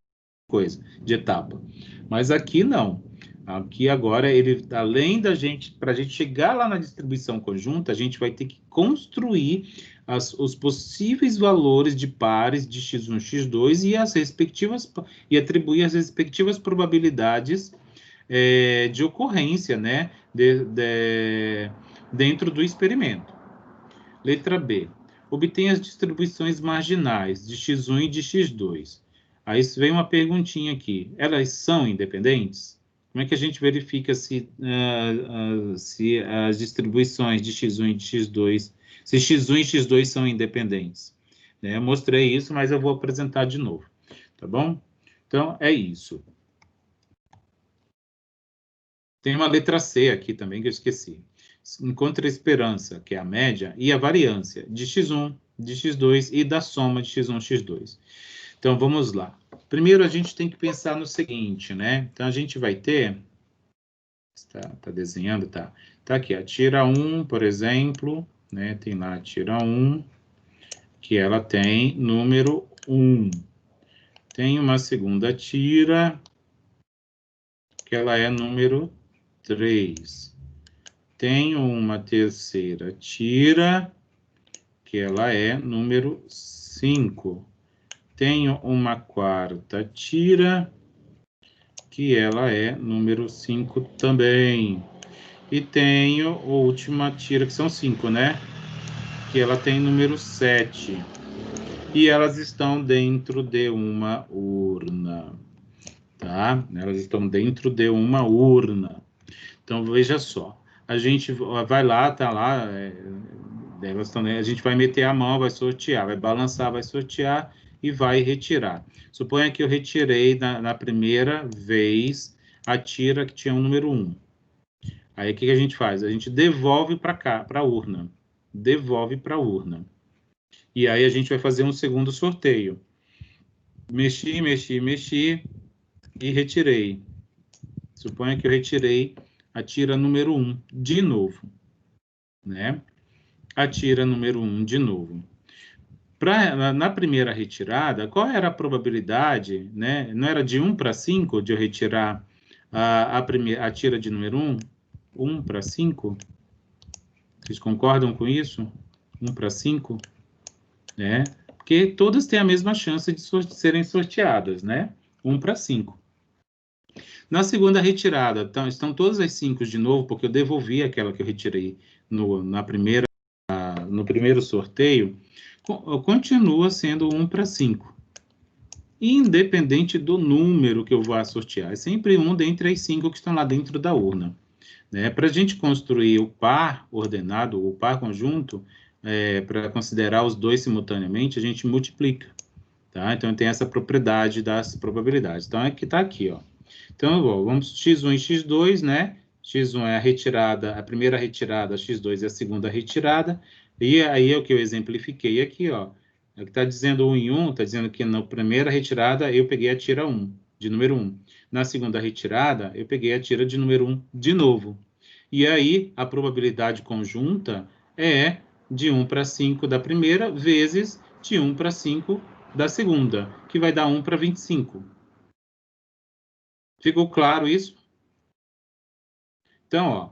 coisa, de etapa. Mas aqui não. Aqui agora, ele, além da gente, para a gente chegar lá na distribuição conjunta, a gente vai ter que construir os possíveis valores de pares de x1, x2 e as respectivas, e atribuir as respectivas probabilidades de ocorrência, né, dentro do experimento. Letra B. Obtenha as distribuições marginais de x1 e de x2. Aí vem uma perguntinha aqui. Elas são independentes? Como é que a gente verifica se as distribuições de x1 e de x2, se x1 e x2 são independentes? Né? Eu mostrei isso, mas eu vou apresentar de novo. Tá bom? Então, é isso. Tem uma letra C aqui também que eu esqueci. Encontre a esperança, que é a média, e a variância de x1, de x2 e da soma de x1, x2. Então, vamos lá. Primeiro, a gente tem que pensar no seguinte, né? Então, a gente vai ter... Tá desenhando? Tá. Tá aqui, a tira 1, por exemplo, né? Tem lá a tira 1, que ela tem número 1. Tem uma segunda tira, que ela é número 3. Tem uma terceira tira, que ela é número 5. Tenho uma quarta tira, que ela é número 5 também. E tenho a última tira, que são 5, né? Que ela tem número 7. E elas estão dentro de uma urna, tá? Elas estão dentro de uma urna. Então, veja só. A gente vai lá, tá lá, elas estão, a gente vai meter a mão, vai sortear, vai balançar, vai sortear e vai retirar. Suponha que eu retirei na primeira vez a tira que tinha o número 1. Aí, o que a gente faz? A gente devolve para cá, para a urna. Devolve para a urna. E aí, a gente vai fazer um segundo sorteio. Mexi, mexi, mexi e retirei. Suponha que eu retirei a tira número 1 de novo, né? A tira número 1 de novo. Na primeira retirada, qual era a probabilidade, né? Não era de 1 para 5 de eu retirar a tira de número 1? 1 para 5? Vocês concordam com isso? 1 para 5? Né? Porque todas têm a mesma chance de serem sorteadas, né? 1 para 5. Na segunda retirada, então, estão todas as 5 de novo, porque eu devolvi aquela que eu retirei no primeiro sorteio, continua sendo 1 para 5. Independente do número que eu vou sortear. É sempre um dentre as 5 que estão lá dentro da urna. Né? Para a gente construir o par ordenado, o par conjunto, para considerar os dois simultaneamente, a gente multiplica. Tá? Então, tem essa propriedade das probabilidades. Então, aqui está aqui, ó. Então, vamos x1 e x2, né? x1 é a retirada, a primeira retirada, x2 é a segunda retirada, e aí é o que eu exemplifiquei aqui, ó. É que está dizendo 1 em 1, está dizendo que na primeira retirada eu peguei a tira 1, de número 1. Na segunda retirada, eu peguei a tira de número 1 de novo. E aí, a probabilidade conjunta é de 1 para 5 da primeira, vezes de 1 para 5 da segunda, que vai dar 1 para 25. Ficou claro isso? Então, ó,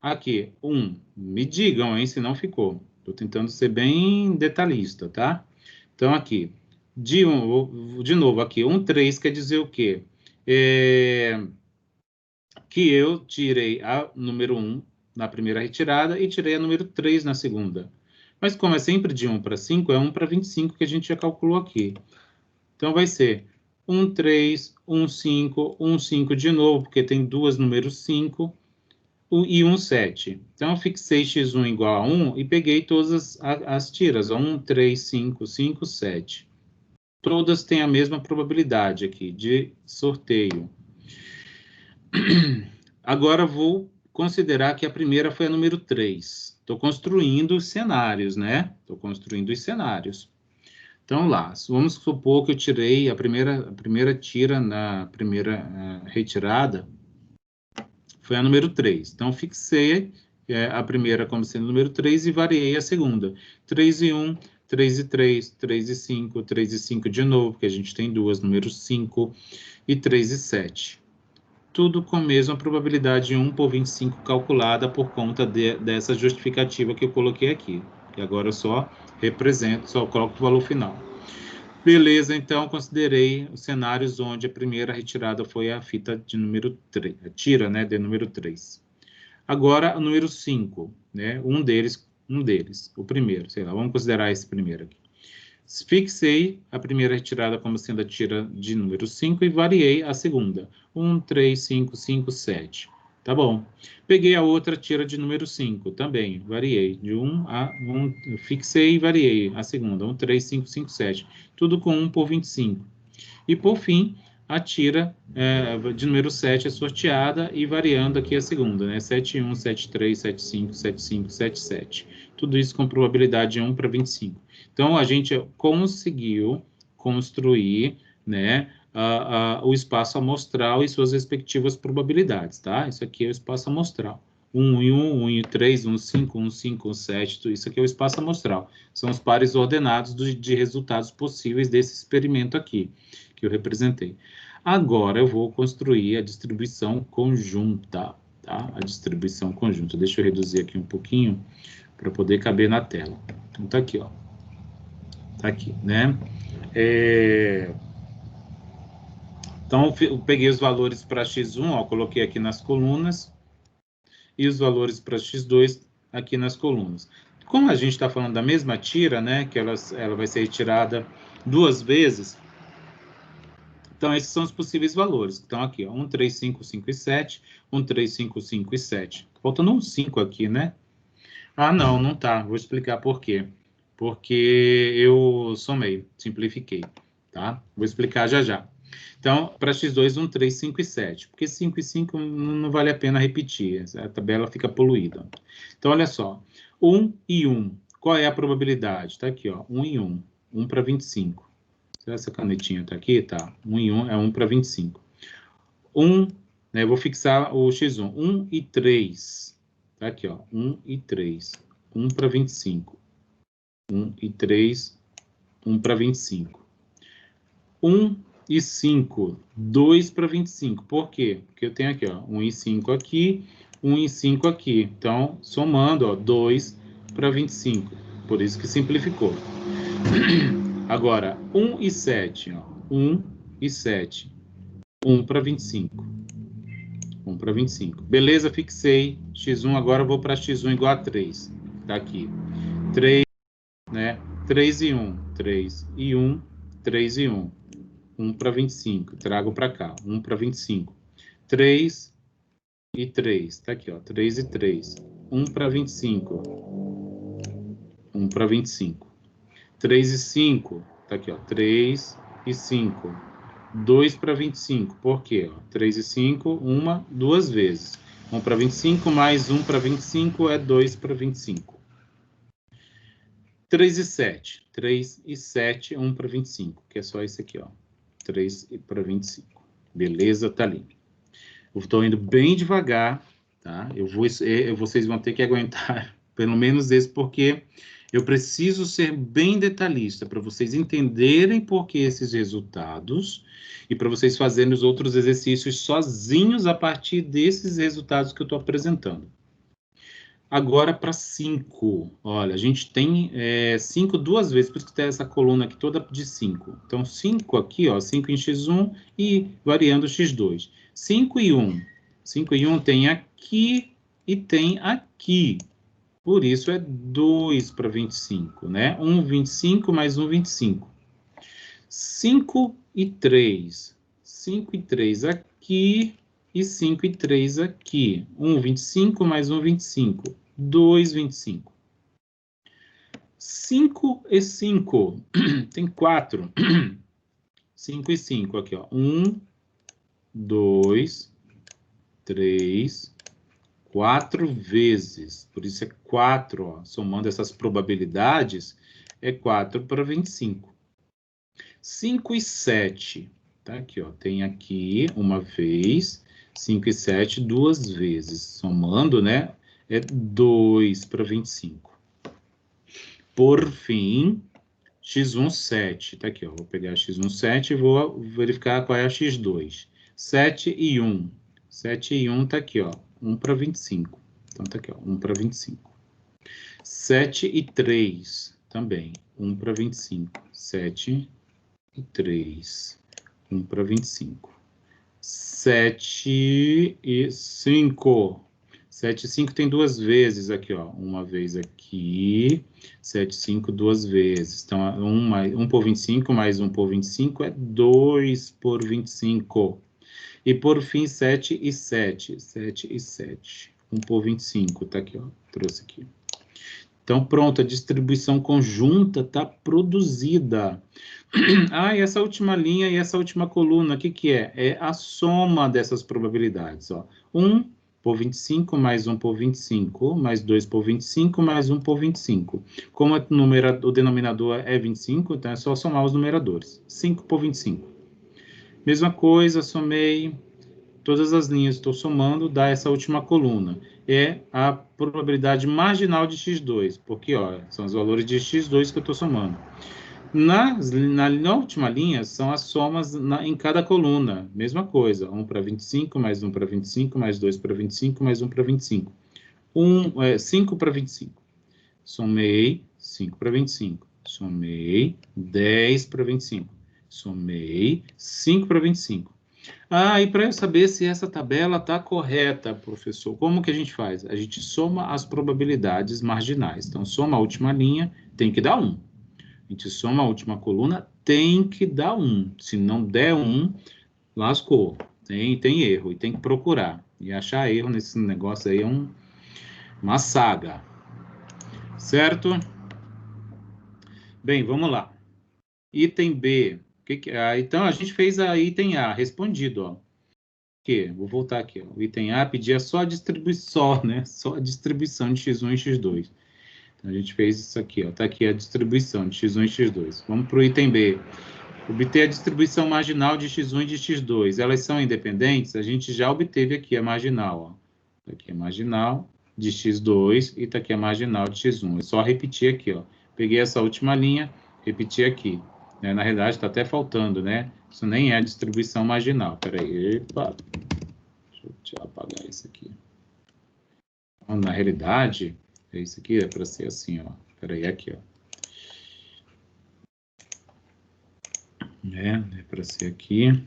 aqui, 1. Me digam, hein, se não ficou. Estou tentando ser bem detalhista, tá? Então, aqui, de novo, aqui, 3 quer dizer o quê? Que eu tirei a número 1 na primeira retirada e tirei a número 3 na segunda. Mas como é sempre de 1 para 5, é 1 para 25 que a gente já calculou aqui. Então, vai ser 1, 3, 1, 5, 1, 5 de novo, porque tem duas números 5, e 1, 7. Então, eu fixei x1 igual a 1 e peguei todas as tiras, 1, 3, 5, 5, 7. Todas têm a mesma probabilidade aqui de sorteio. Agora, vou considerar que a primeira foi a número 3. Estou construindo os cenários, né? Estou construindo os cenários. Então, lá, vamos supor que eu tirei a primeira tira na primeira retirada, foi a número 3. Então, fixei a primeira como sendo número 3 e variei a segunda. 3 e 1, 3 e 3, 3 e 5, 3 e 5 de novo, porque a gente tem duas, número 5, e 3 e 7. Tudo com a mesma probabilidade 1 por 25 calculada por conta dessa justificativa que eu coloquei aqui. Que agora eu só represento, só coloco o valor final. Beleza, então considerei os cenários onde a primeira retirada foi a fita de número 3, a tira, né, de número 3. Agora, o número 5, né, um deles, o primeiro, sei lá, vamos considerar esse primeiro aqui. Fixei a primeira retirada como sendo a tira de número 5 e variei a segunda. 1, 3, 5, 5, 7. Tá bom. Peguei a outra tira de número 5, também, variei. De 1 a 1, fixei e variei a segunda. 1, 3, 5, 5, 7. Tudo com 1 por 25. E, por fim, a tira de número 7 é sorteada e variando aqui a segunda, né? 7, 1, 7, 3, 7, 5, 7, 5, 7, 7. Tudo isso com probabilidade 1 para 25. Então, a gente conseguiu construir, né, o espaço amostral e suas respectivas probabilidades, tá? Isso aqui é o espaço amostral. 1 e 1, 1 e 3, 1, 5, 1, 5, 1, 7, isso aqui é o espaço amostral. São os pares ordenados de resultados possíveis desse experimento aqui, que eu representei. Agora eu vou construir a distribuição conjunta, tá? A distribuição conjunta. Deixa eu reduzir aqui um pouquinho para poder caber na tela. Então, tá aqui, ó. Tá aqui, né? Então, eu peguei os valores para x1, ó, coloquei aqui nas colunas, e os valores para x2 aqui nas colunas. Como a gente está falando da mesma tira, né, que ela vai ser retirada duas vezes, então esses são os possíveis valores. Então, aqui, ó, 1, 3, 5, 5 e 7, 1, 3, 5, 5 e 7. Faltando um 5 aqui, né? Ah, não, não tá. Vou explicar por quê. Porque eu somei, simplifiquei, tá? Vou explicar já já. Então, para x2, 1, 3, 5 e 7. Porque 5 e 5 não vale a pena repetir. A tabela fica poluída. Então, olha só. 1 e 1. Qual é a probabilidade? Está aqui, ó. 1 e 1. 1 para 25. Será que essa canetinha está aqui? Tá. 1 e 1 é 1 para 25. 1, né? Eu vou fixar o x1. 1 e 3. Tá aqui, ó. 1 e 3. 1 para 25. 1 e 3. 1 para 25. 1 e 5, 2 para 25. Por quê? Porque eu tenho aqui, ó, 1 e 5 aqui, 1 e 5 aqui. Então, somando, ó, 2 para 25. Por isso que simplificou. Agora, 1 e 7, ó, 1 e 7. 1 para 25. 1 para 25. Beleza, fixei x1, agora eu vou para x1 igual a 3. Tá aqui. 3, né? 3 e 1. 3 e 1. 3 e 1. 1 para 25, trago para cá, 1 para 25. 3 e 3, tá aqui, ó, 3 e 3. 1 para 25. 1 para 25. 3 e 5, tá aqui, ó, 3 e 5. 2 para 25, por quê? 3 e 5, uma, duas vezes. 1 para 25 mais 1 para 25 é 2 para 25. 3 e 7. 3 e 7, 1 para 25, que é só esse aqui, ó. 3 para 25. Beleza, tá ali. Eu estou indo bem devagar, tá? Vocês vão ter que aguentar pelo menos esse, porque eu preciso ser bem detalhista para vocês entenderem por que esses resultados e para vocês fazerem os outros exercícios sozinhos a partir desses resultados que eu estou apresentando. Agora para 5. Olha, a gente tem 5 duas vezes, por isso que tem essa coluna aqui toda de 5. Então, 5 aqui, ó, 5 em x1 e variando x2. 5 e 1. 5 e 1 tem aqui e tem aqui. Por isso é 2 para 25, né? 1, 25 mais 1, 25. 5 e 3. 5 e 3 aqui e 5 e 3 aqui. 1, 25 mais 1, 25. 2, 25. 5 e 5. Tem 4. 5 e 5 aqui, ó. 1, 2, 3, 4 vezes. Por isso é 4, ó. Somando essas probabilidades, é 4 para 25. 5 e 7. Tá aqui, ó. Tem aqui uma vez. 5 e 7, duas vezes. Somando, né? É 2 para 25. Por fim, x1, 7. Tá aqui, ó. Vou pegar x1, 7 e vou verificar qual é a x2. 7 e 1. 7 e 1 tá aqui, ó. 1 para 25. Então, tá aqui, ó. 1 para 25. 7 e 3 também. 1 para 25. 7 e 3. 1 para 25. 7 e 5. 7 e 5 tem duas vezes aqui, ó. Uma vez aqui. 7 e 5 duas vezes. Então, 1 por 25 mais 1 por 25 é 2 por 25. E, por fim, 7 e 7. 7 e 7. 1 por 25. Tá aqui, ó. Trouxe aqui. Então, pronto. A distribuição conjunta está produzida. Ah, e essa última linha e essa última coluna, o que que é? É a soma dessas probabilidades, ó. 1 por 25, mais 1 por 25, mais 2 por 25, mais 1 por 25. Como o denominador é 25, então é só somar os numeradores. 5 por 25. Mesma coisa, somei todas as linhas, estou somando, dá essa última coluna. É a probabilidade marginal de x2, porque, ó, são os valores de x2 que eu estou somando. Na última linha, são as somas em cada coluna. Mesma coisa. 1 para 25, mais 1 para 25, mais 2 para 25, mais 1 para 25. 5 para 25. Somei 5 para 25. Somei 10 para 25. Somei 5 para 25. Ah, e para eu saber se essa tabela está correta, professor, como que a gente faz? A gente soma as probabilidades marginais. Então, soma a última linha, tem que dar 1. A gente soma a última coluna, tem que dar 1. Se não der 1, lascou. Tem erro, e tem que procurar. E achar erro nesse negócio aí é uma saga. Certo? Bem, vamos lá. Item B. Então, a gente fez a item A, respondido, ó. Vou voltar aqui, ó. O item A pedia só a distribuição, né? Só a distribuição de x1 e x2. Então, a gente fez isso aqui, ó. Tá aqui a distribuição de x1 e x2. Vamos para o item B. Obter a distribuição marginal de x1 e de x2. Elas são independentes? A gente já obteve aqui a marginal, ó. Aqui a marginal de x2 e tá aqui a marginal de x1. É só repetir aqui, ó. Peguei essa última linha, repeti aqui. Né? Na realidade, está até faltando, né? Isso nem é a distribuição marginal. Peraí, epa. Deixa eu apagar isso aqui. Na realidade, isso aqui é para ser assim, ó. Peraí, aqui, ó. É para ser aqui.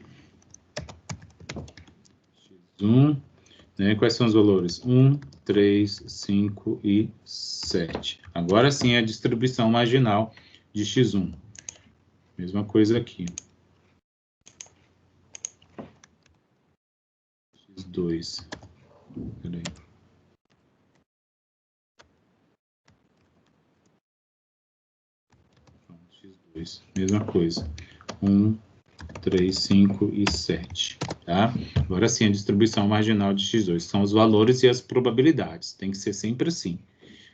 X1. Né? Quais são os valores? 1, 3, 5 e 7. Agora sim é a distribuição marginal de x1. Mesma coisa aqui. x2. Peraí. X2. Mesma coisa. 1, 3, 5 e 7. Tá? Agora sim, a distribuição marginal de x2 são os valores e as probabilidades. Tem que ser sempre assim.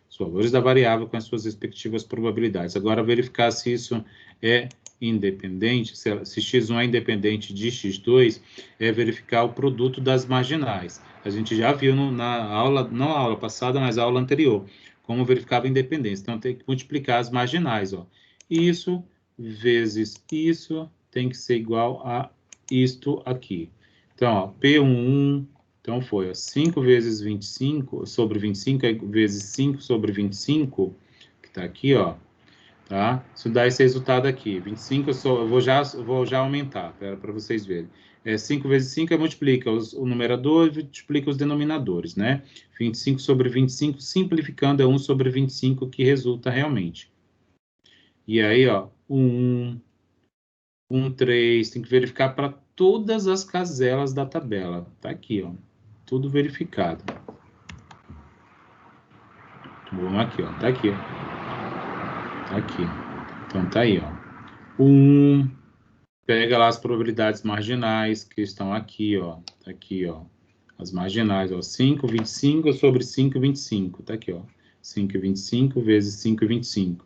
Os valores da variável com as suas respectivas probabilidades. Agora, verificar se isso é independente, se x1 é independente de x2, é verificar o produto das marginais. A gente já viu na aula, não a aula passada, mas a aula anterior, como verificava a independência. Então, tem que multiplicar as marginais. Ó. Isso vezes isso tem que ser igual a isto aqui. Então, ó, P11, então foi ó, 5 vezes 25 sobre 25 é vezes 5 sobre 25, que está aqui, ó. Tá? Isso dá esse resultado aqui. 25 eu vou já aumentar, para vocês verem. 5 vezes 5 multiplica o numerador e multiplica os denominadores, né? 25 sobre 25, simplificando, é 1 sobre 25 que resulta realmente. E aí, ó, 1, 3, tem que verificar para todas as caselas da tabela. Tá aqui, ó. Tudo verificado. Vamos aqui, ó. Tá aqui, ó. Tá aqui. Então, tá aí, ó. 1, pega lá as probabilidades marginais que estão aqui, ó. Tá aqui, ó. As marginais, ó. 5, 25 sobre 5, 25. Tá aqui, ó. 5 e 25 vezes 5 e 25.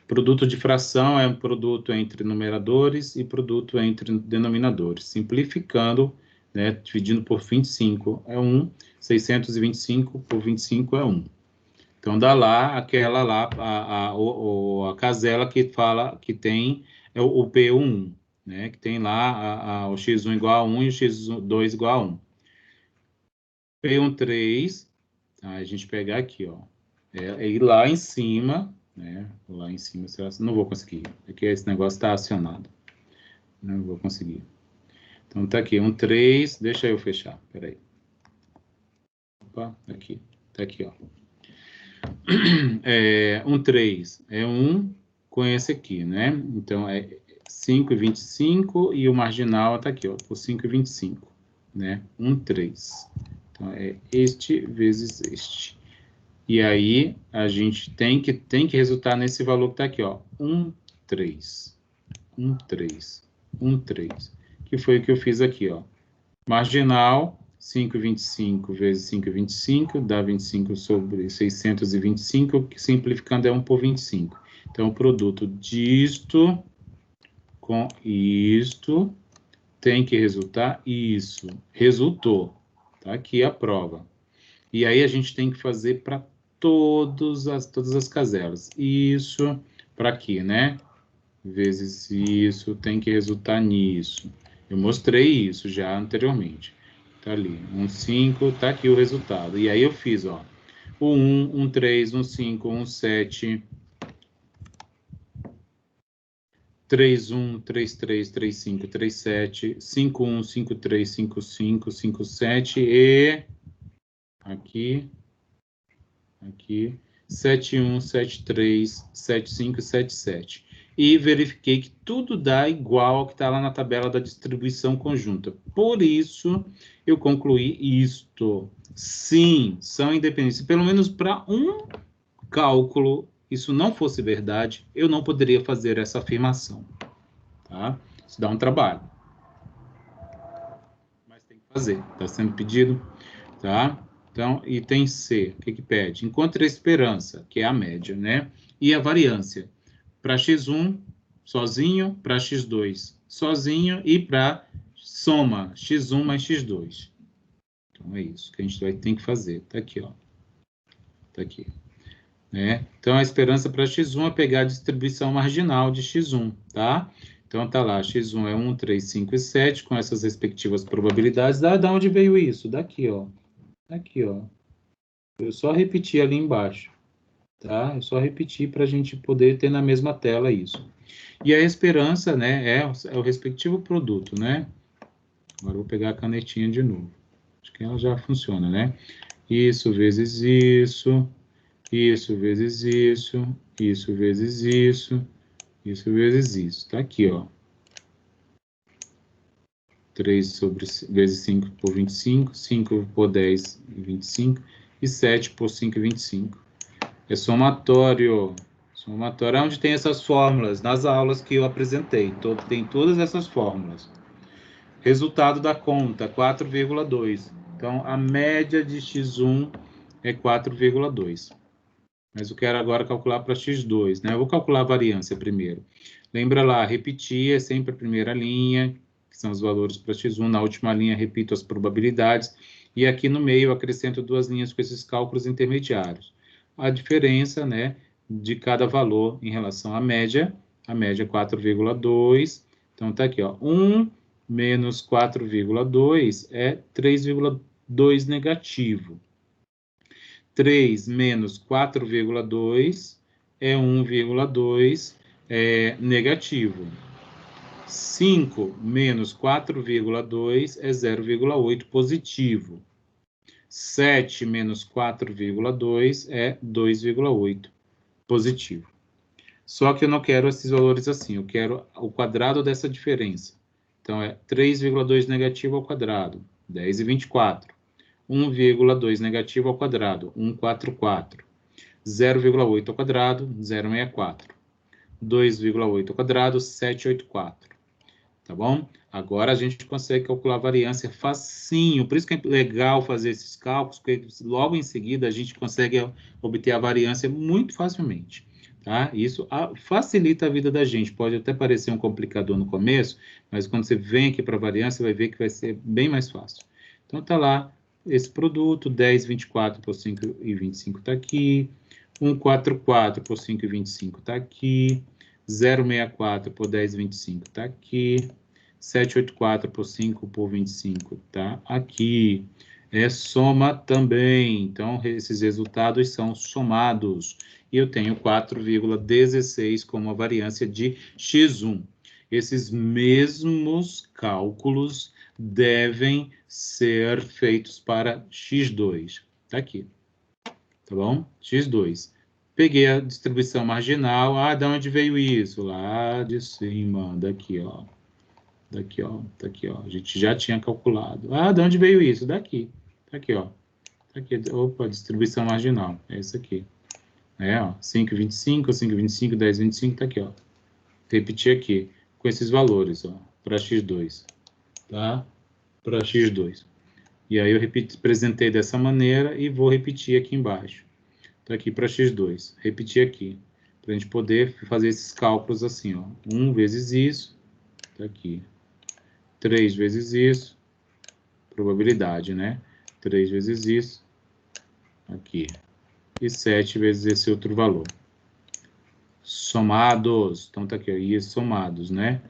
Produto de fração é um produto entre numeradores e produto entre denominadores. Simplificando, né, dividindo por 25 é 1, 625 por 25 é 1. Então, dá lá aquela lá, a casela que fala que tem o P1, né? Que tem lá o x1 igual a 1 e o x2 igual a 1. P1, 3, a gente pegar aqui, ó. Ir lá em cima, né? Lá em cima, não vou conseguir, porque esse negócio está acionado. Não vou conseguir. Então, tá aqui, 1, 3, deixa eu fechar, peraí. Opa, aqui, tá aqui, ó. 1, 3 é 1 com esse aqui, né? Então, é 5,25 e o marginal tá aqui, ó, por 5,25, né? 1, 3. Então, é este vezes este. E aí, a gente tem que resultar nesse valor que tá aqui, ó, 1, 3. 1, 3. 1, 3. Que foi o que eu fiz aqui, ó. Marginal, 5,25 vezes 5,25, dá 25 sobre 625, que simplificando é 1 por 25. Então, o produto disto com isto tem que resultar isso. Resultou. Tá aqui a prova. E aí, a gente tem que fazer para todas as caselas. Isso para aqui, né? Vezes isso tem que resultar nisso. Eu mostrei isso já anteriormente. Tá ali, 1, 5, tá aqui o resultado. E aí eu fiz, ó, o 1, 1, 3, 1, 5, 1, 7, 3, 1, 3, 3, 3, 5, 3, 7, 5, 1, 5, 3, 5, 5, 5, 7 e aqui, 7, 1, 7, 3, 7, 5 e 7, 7. E verifiquei que tudo dá igual ao que está lá na tabela da distribuição conjunta. Por isso, eu concluí isto. Sim, são independentes. Se pelo menos para um cálculo isso não fosse verdade, eu não poderia fazer essa afirmação. Tá? Isso dá um trabalho. Mas tem que fazer. Está sendo pedido. Tá? Então, item C, o que que pede? Encontre a esperança, que é a média, né? E a variância. Para x1, sozinho, para x2, sozinho, e para soma, x1 mais x2. Então, é isso que a gente tem que fazer. Tá aqui, ó. Tá aqui. Né? Então, a esperança para x1 é pegar a distribuição marginal de x1, tá? Então, tá lá, x1 é 1, 3, 5 e 7, com essas respectivas probabilidades. Da onde veio isso? Daqui, ó. Aqui, ó. Eu só repeti ali embaixo, tá? Eu só repeti para a gente poder ter na mesma tela isso. E a esperança, né, é o respectivo produto, né? Agora eu vou pegar a canetinha de novo. Acho que ela já funciona, né? Isso vezes isso, isso vezes isso, isso vezes isso, isso vezes isso. Tá aqui, ó. 3 vezes 5 por 25, 5 por 10, 25, e 7 por 5, 25. É somatório. Somatório é onde tem essas fórmulas, nas aulas que eu apresentei. Tem todas essas fórmulas. Resultado da conta, 4,2. Então, a média de x1 é 4,2. Mas eu quero agora calcular para x2, né? Eu vou calcular a variância primeiro. Lembra lá, repetir é sempre a primeira linha, que são os valores para x1. Na última linha, repito as probabilidades. E aqui no meio, eu acrescento duas linhas com esses cálculos intermediários. A diferença, né, de cada valor em relação à média. A média é 4,2. Então, tá aqui, ó. 1 menos 4,2 é 3,2 negativo. 3 menos 4,2 é 1,2 negativo. 5 menos 4,2 é 0,8 positivo. 7 menos 4,2 é 2,8 positivo. Só que eu não quero esses valores assim, eu quero o quadrado dessa diferença. Então, é 3,2 negativo ao quadrado, 10,24. 1,2 negativo ao quadrado, 144. 0,8 ao quadrado, 0,64. 2,8 ao quadrado, 784. Tá bom? Agora a gente consegue calcular a variância facinho. Por isso que é legal fazer esses cálculos, porque logo em seguida a gente consegue obter a variância muito facilmente. Tá? Isso facilita a vida da gente. Pode até parecer um complicador no começo, mas quando você vem aqui para a variância, vai ver que vai ser bem mais fácil. Então, tá lá esse produto, 10, 24 por 5 e 25 está aqui. 144 por 5,25 está aqui. 0,64 por 10,25 está aqui. 784 por 5 por 25 está aqui. É soma também. Então, esses resultados são somados. E eu tenho 4,16 como a variância de x1. Esses mesmos cálculos devem ser feitos para x2. Está aqui. Tá bom? x2. Peguei a distribuição marginal. Ah, de onde veio isso? Lá de cima, daqui, ó. Daqui, ó. Tá aqui, ó. A gente já tinha calculado. Ah, de onde veio isso? Daqui. Tá aqui, ó. Tá aqui. Opa, distribuição marginal. É isso aqui. É, ó. 5,25, 5,25, 10,25, tá aqui, ó. Repetir aqui. Com esses valores, ó. Para x2. Tá? Para x2. E aí eu apresentei dessa maneira e vou repetir aqui embaixo. Tá aqui para x2. Repetir aqui. Para a gente poder fazer esses cálculos assim, ó. 1 vezes isso. Tá aqui. 3 vezes isso. Probabilidade, né? 3 vezes isso. Aqui. E 7 vezes esse outro valor. Somados. Então tá aqui, ó. E somados, né?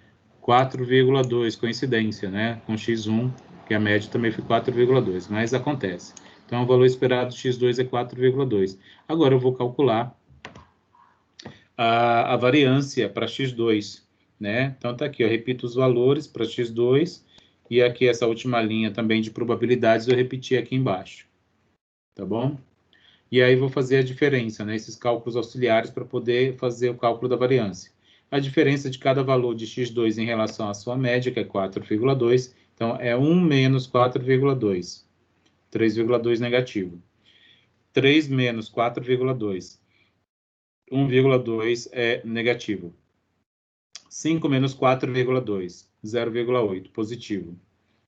4,2. Coincidência, né? Com x1, que a média também foi 4,2. Mas acontece. Então, o valor esperado de x2 é 4,2. Agora, eu vou calcular a variância para x2, né? Então, tá aqui, eu repito os valores para x2, e aqui essa última linha também de probabilidades eu repeti aqui embaixo, tá bom? E aí, vou fazer a diferença, né? Esses cálculos auxiliares para poder fazer o cálculo da variância. A diferença de cada valor de x2 em relação à sua média, que é 4,2, então, é 1 menos 4,2. 3,2 negativo. 3 menos 4,2. 1,2 é negativo. 5 menos 4,2. 0,8 positivo.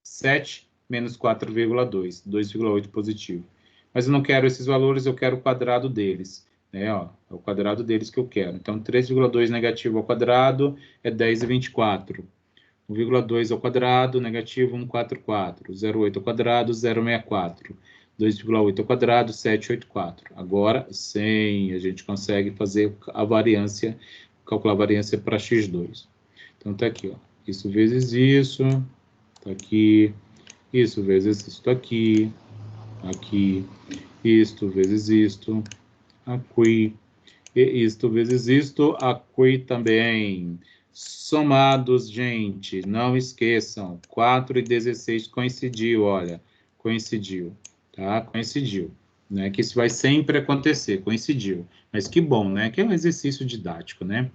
7 menos 4,2. 2,8 positivo. Mas eu não quero esses valores, eu quero o quadrado deles. Né, ó, é o quadrado deles que eu quero. Então, 3,2 negativo ao quadrado é 10,24. 1,2 ao quadrado, negativo 144. 0,8 ao quadrado, 0,64. 2,8 ao quadrado, 784. Agora, 100, a gente consegue fazer a variância, calcular a variância para x2. Então, tá aqui, ó. Isso vezes isso, tá aqui. Isso vezes isto aqui, aqui. Isto vezes isto, aqui. E isto vezes isto, aqui também. Somados, gente, não esqueçam, 4 e 16 coincidiu, olha, coincidiu, tá? Coincidiu, né? Que isso vai sempre acontecer, coincidiu. Mas que bom, né? Que é um exercício didático, né?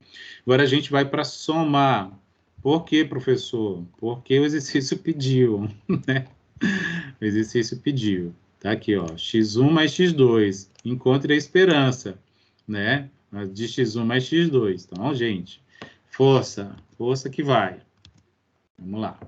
Agora a gente vai para somar. Por quê, professor? Porque o exercício pediu, né? O exercício pediu. Tá aqui, ó, x1 mais x2. Encontre a esperança, né? De x1 mais x2. Então, gente, força, força que vai. Vamos lá.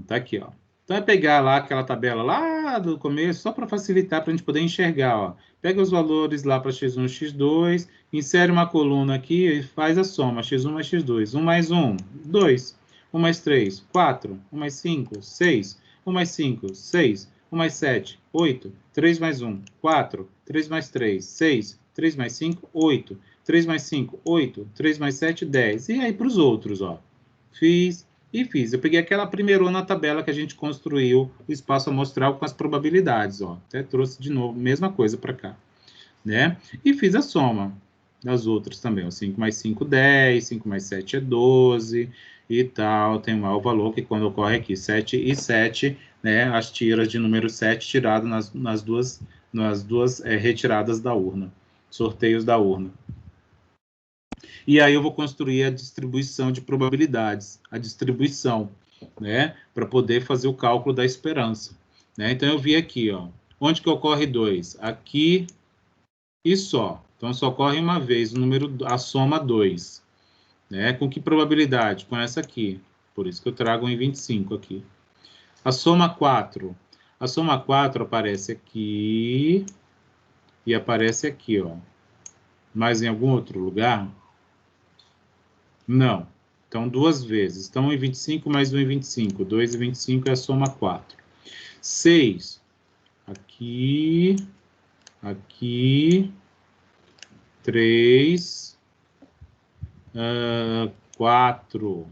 Tá aqui, ó. Então, é pegar lá aquela tabela lá do começo, só para facilitar, para a gente poder enxergar, ó. Pega os valores lá para x1, x2, insere uma coluna aqui e faz a soma, x1 mais x2. 1 mais 1, 2. 1 mais 3, 4. 1 mais 5, 6. 1 mais 5, 6. 1 mais 7, 8. 3 mais 1, 4. 3 mais 3, 6. 3 mais 5, 8. 3 mais 5, 8. 3 mais 7, 10. E aí para os outros, ó. Fiz. E fiz. Eu peguei aquela primeirona tabela que a gente construiu, o espaço amostral com as probabilidades, ó. Até trouxe de novo, mesma coisa para cá, né? E fiz a soma das outras também, ó. 5 mais 5, 10, 5 mais 7 é 12 e tal. Tem lá o valor que quando ocorre aqui, 7 e 7, né? As tiras de número 7 tiradas nas duas retiradas da urna, sorteios da urna. E aí eu vou construir a distribuição de probabilidades, a distribuição, né, para poder fazer o cálculo da esperança, né? Então eu vi aqui, ó, onde que ocorre 2? Aqui e só. Então só ocorre uma vez o número, a soma 2, né? Com que probabilidade? Com essa aqui. Por isso que eu trago 1 em 25 aqui. A soma 4. A soma 4 aparece aqui e aparece aqui, ó. Mas em algum outro lugar? Não. Então, duas vezes. Então, 1 em 25 mais 1 em 25. 2 em 25 é a soma 4. 6. Aqui, aqui, 3, 4,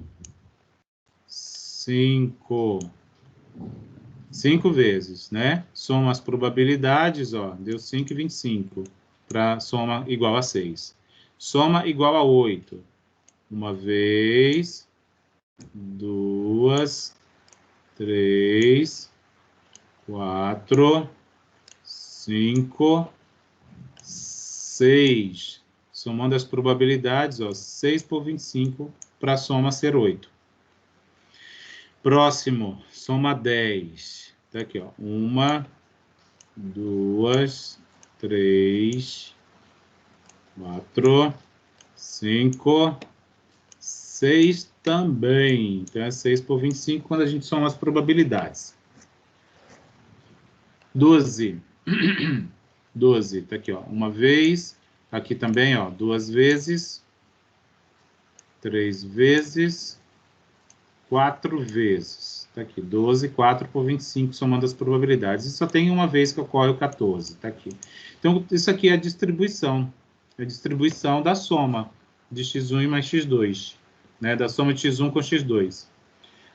5, 5 vezes, né? Soma as probabilidades, ó, deu 5 e 25, para soma igual a 6. Soma igual a 8. Uma vez, 2, 3, 4, 5, 6. Somando as probabilidades, ó, 6 por 25, para a soma ser 8. Próximo, soma 10. Tá aqui, ó. 1, 2, 3, 4, 5, 6 também. Então, é 6 por 25 quando a gente soma as probabilidades. 12. 12, tá aqui, ó. Uma vez. Aqui também, ó. 2 vezes. 3 vezes. 4 vezes. Tá aqui. 12, 4 por 25, somando as probabilidades. E só tem uma vez que ocorre o 14. Tá aqui. Então, isso aqui é a distribuição. É a distribuição da soma de x1 mais x2. Né? Da soma de x1 com x2.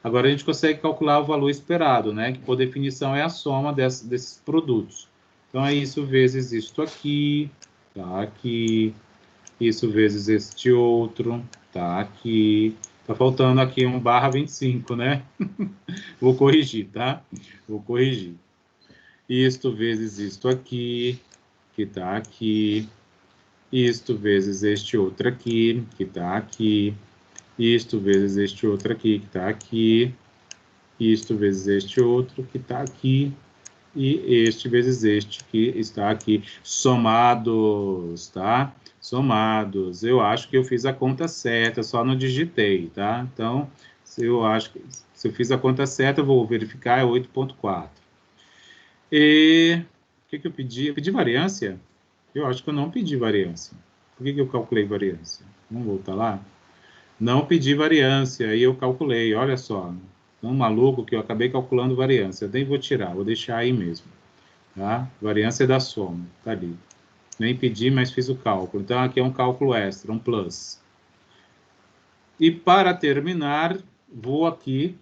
Agora, a gente consegue calcular o valor esperado, né? Que, por definição, é a soma desses produtos. Então, é isso vezes isto aqui, tá aqui. Isso vezes este outro, tá aqui. Tá faltando aqui um barra 25, né? Vou corrigir, tá? Vou corrigir. Isto vezes isto aqui, que tá aqui. Isto vezes este outro aqui, que tá aqui. Isto vezes este outro aqui, que tá aqui. Isto vezes este outro, que está aqui, e este vezes este, que está aqui, somados, tá? Somados. Eu acho que eu fiz a conta certa, só não digitei, tá? Então, se eu fiz a conta certa, eu vou verificar, é 8,4. E o que eu pedi? Eu pedi variância? Eu acho que eu não pedi variância. Por que eu calculei variância? Vamos voltar lá? Não pedi variância, aí eu calculei, olha só. Tão maluco que eu acabei calculando variância. Eu nem vou tirar, vou deixar aí mesmo. Tá? Variância da soma, tá ali. Nem pedi, mas fiz o cálculo. Então, aqui é um cálculo extra, um plus. E para terminar, vou aqui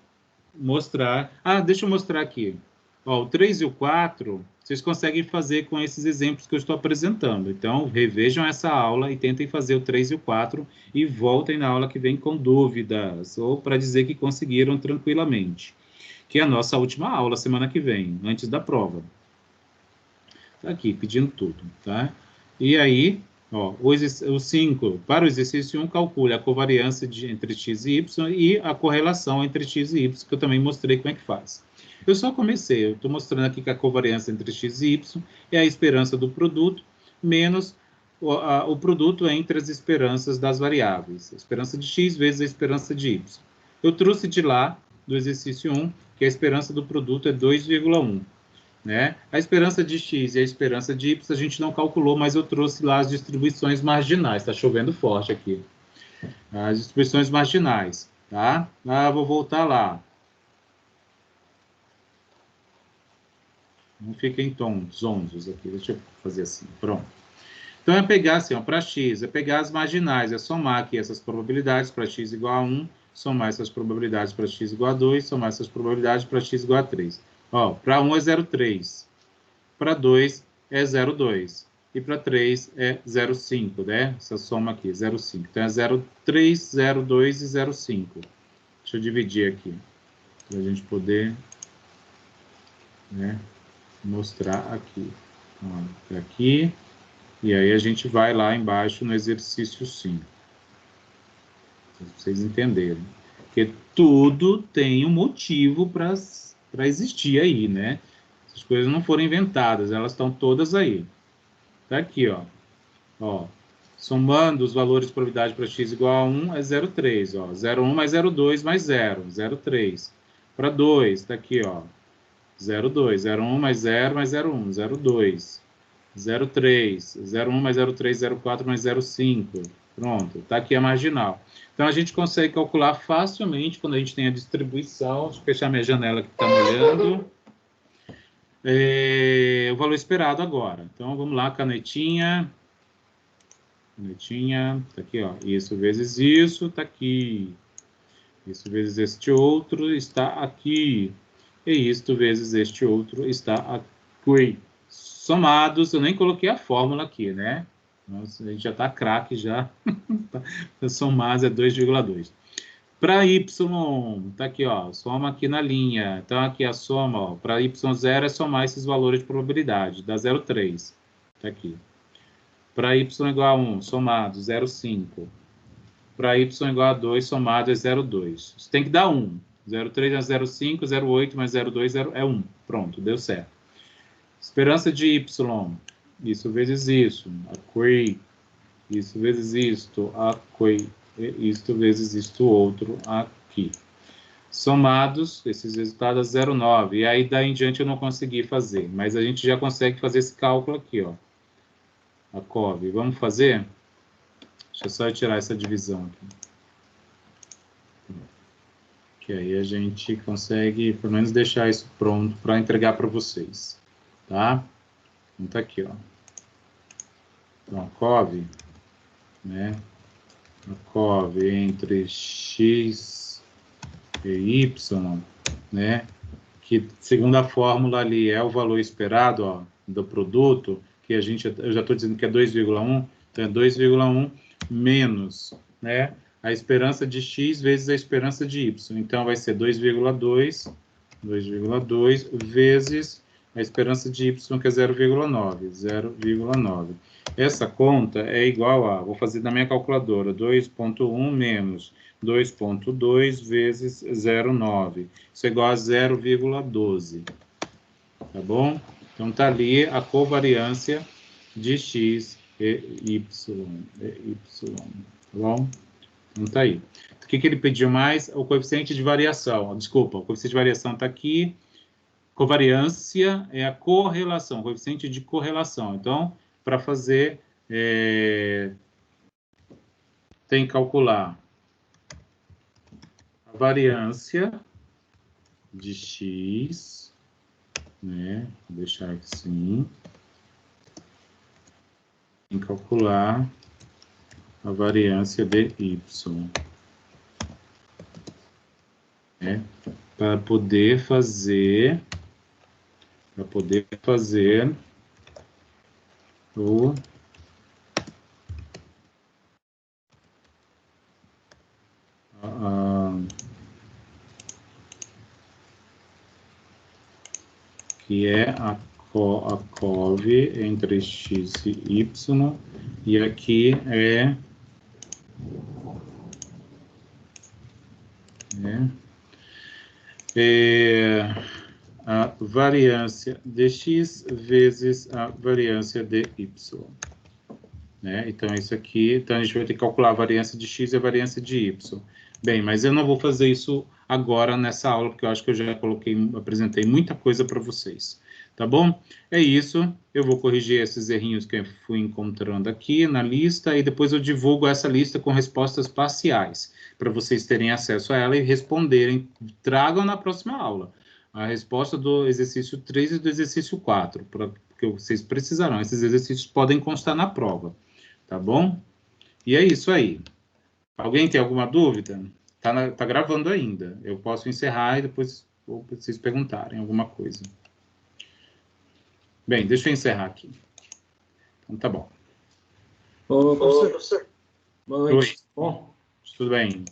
mostrar... Ah, deixa eu mostrar aqui. Ó, o 3 e o 4, vocês conseguem fazer com esses exemplos que eu estou apresentando. Então, revejam essa aula e tentem fazer o 3 e o 4 e voltem na aula que vem com dúvidas, ou para dizer que conseguiram tranquilamente. Que é a nossa última aula, semana que vem, antes da prova. Tá aqui, pedindo tudo, tá? E aí, ó, o 5, para o exercício 1, calcule a covariância entre x e y e a correlação entre x e y, que eu também mostrei como é que faz. Eu só comecei, eu estou mostrando aqui que a covariância entre x e y é a esperança do produto menos o produto entre as esperanças das variáveis. A esperança de x vezes a esperança de y. Eu trouxe de lá, do exercício 1, que a esperança do produto é 2,1. Né? A esperança de x e a esperança de y a gente não calculou, mas eu trouxe lá as distribuições marginais. Está chovendo forte aqui. As distribuições marginais. Tá? Vou voltar lá. Não fiquem zonzos aqui. Deixa eu fazer assim. Pronto. Então, é pegar assim, para x, é pegar as marginais, é somar aqui essas probabilidades para x igual a 1, somar essas probabilidades para x igual a 2, somar essas probabilidades para x igual a 3. Ó, para 1 é 0,3, para 2 é 0,2 e para 3 é 0,5, né? Essa soma aqui, 0,5. Então, é 0,3, 0,2 e 0,5. Deixa eu dividir aqui, para a gente poder, né, mostrar aqui. Ó, aqui. E aí a gente vai lá embaixo no exercício 5. Para vocês entenderem. Porque tudo tem um motivo para existir aí, né? Essas coisas não foram inventadas, elas estão todas aí. Tá aqui, ó. Somando os valores de probabilidade para x igual a 1 é 0,3, ó. 0,1 mais 0,2 mais 0, 0,3. Para 2, tá aqui, ó. 0,2, 0,1 mais 0 mais 0,1, 0,2. 0,3, 0,1 mais 0,3, 0,4 mais 0,5. Pronto, está aqui a marginal. Então, a gente consegue calcular facilmente quando a gente tem a distribuição. Deixa eu fechar minha janela que está molhando. o valor esperado agora. Então, vamos lá, canetinha. Canetinha, tá aqui, ó. Isso vezes isso, tá aqui. Isso vezes este outro está aqui. E isto vezes este outro está aqui. Somados, eu nem coloquei a fórmula aqui, né? Nossa, a gente já tá craque já. Somados é 2,2. Para y, tá aqui, ó, soma aqui na linha. Então, aqui a soma, ó, para y0 é somar esses valores de probabilidade, dá 0,3. Tá aqui. Para y igual a 1, somado, 0,5. Para y igual a 2, somado é 0,2. Isso tem que dar 1. 0,3 é 0,5, 0,8 mais 0,2 é 1. Pronto, deu certo. Esperança de y, isso vezes isso, aqui. Isso vezes isto, aqui. Isto vezes isto outro aqui. Somados, esses resultados 0,9. E aí, daí em diante, eu não consegui fazer. Mas a gente já consegue fazer esse cálculo aqui, ó. A COV. Vamos fazer? Deixa eu só tirar essa divisão aqui. Que aí a gente consegue, pelo menos, deixar isso pronto para entregar para vocês. Tá? Então, tá aqui, ó. Então, a COV, né? A COV entre x e y, né? Que, segundo a fórmula ali, é o valor esperado, ó, do produto, que eu já estou dizendo que é 2,1, então é 2,1 menos, né? A esperança de x vezes a esperança de y. Então, vai ser 2,2 vezes a esperança de y, que é 0,9. Essa conta é igual a, vou fazer na minha calculadora, 2,1 menos 2,2 vezes 0,9. Isso é igual a 0,12. Tá bom? Então, tá ali a covariância de x e y. Tá bom? Então, tá aí. O que ele pediu mais? O coeficiente de variação. Desculpa, o coeficiente de variação está aqui. Covariância é a correlação, coeficiente de correlação. Então, para fazer, tem que calcular a variância de x, né? Vou deixar assim. Tem que calcular a variância de y, né? Para poder fazer o que é a COV entre x e y, e aqui é a variância de x vezes a variância de y. Né? Então, isso aqui, então a gente vai ter que calcular a variância de x e a variância de y. Bem, mas eu não vou fazer isso agora nessa aula, porque eu acho que eu já apresentei muita coisa para vocês. Tá bom? É isso. Eu vou corrigir esses errinhos que eu fui encontrando aqui na lista, e depois eu divulgo essa lista com respostas parciais, para vocês terem acesso a ela e responderem. Tragam na próxima aula a resposta do exercício 3 e do exercício 4, porque vocês precisarão. Esses exercícios podem constar na prova. Tá bom? E é isso aí. Alguém tem alguma dúvida? Tá gravando ainda. Eu posso encerrar e depois vocês perguntarem alguma coisa. Bem, deixa eu encerrar aqui. Então tá bom. Ô, professor. Boa noite. Oi. Bom, tudo bem?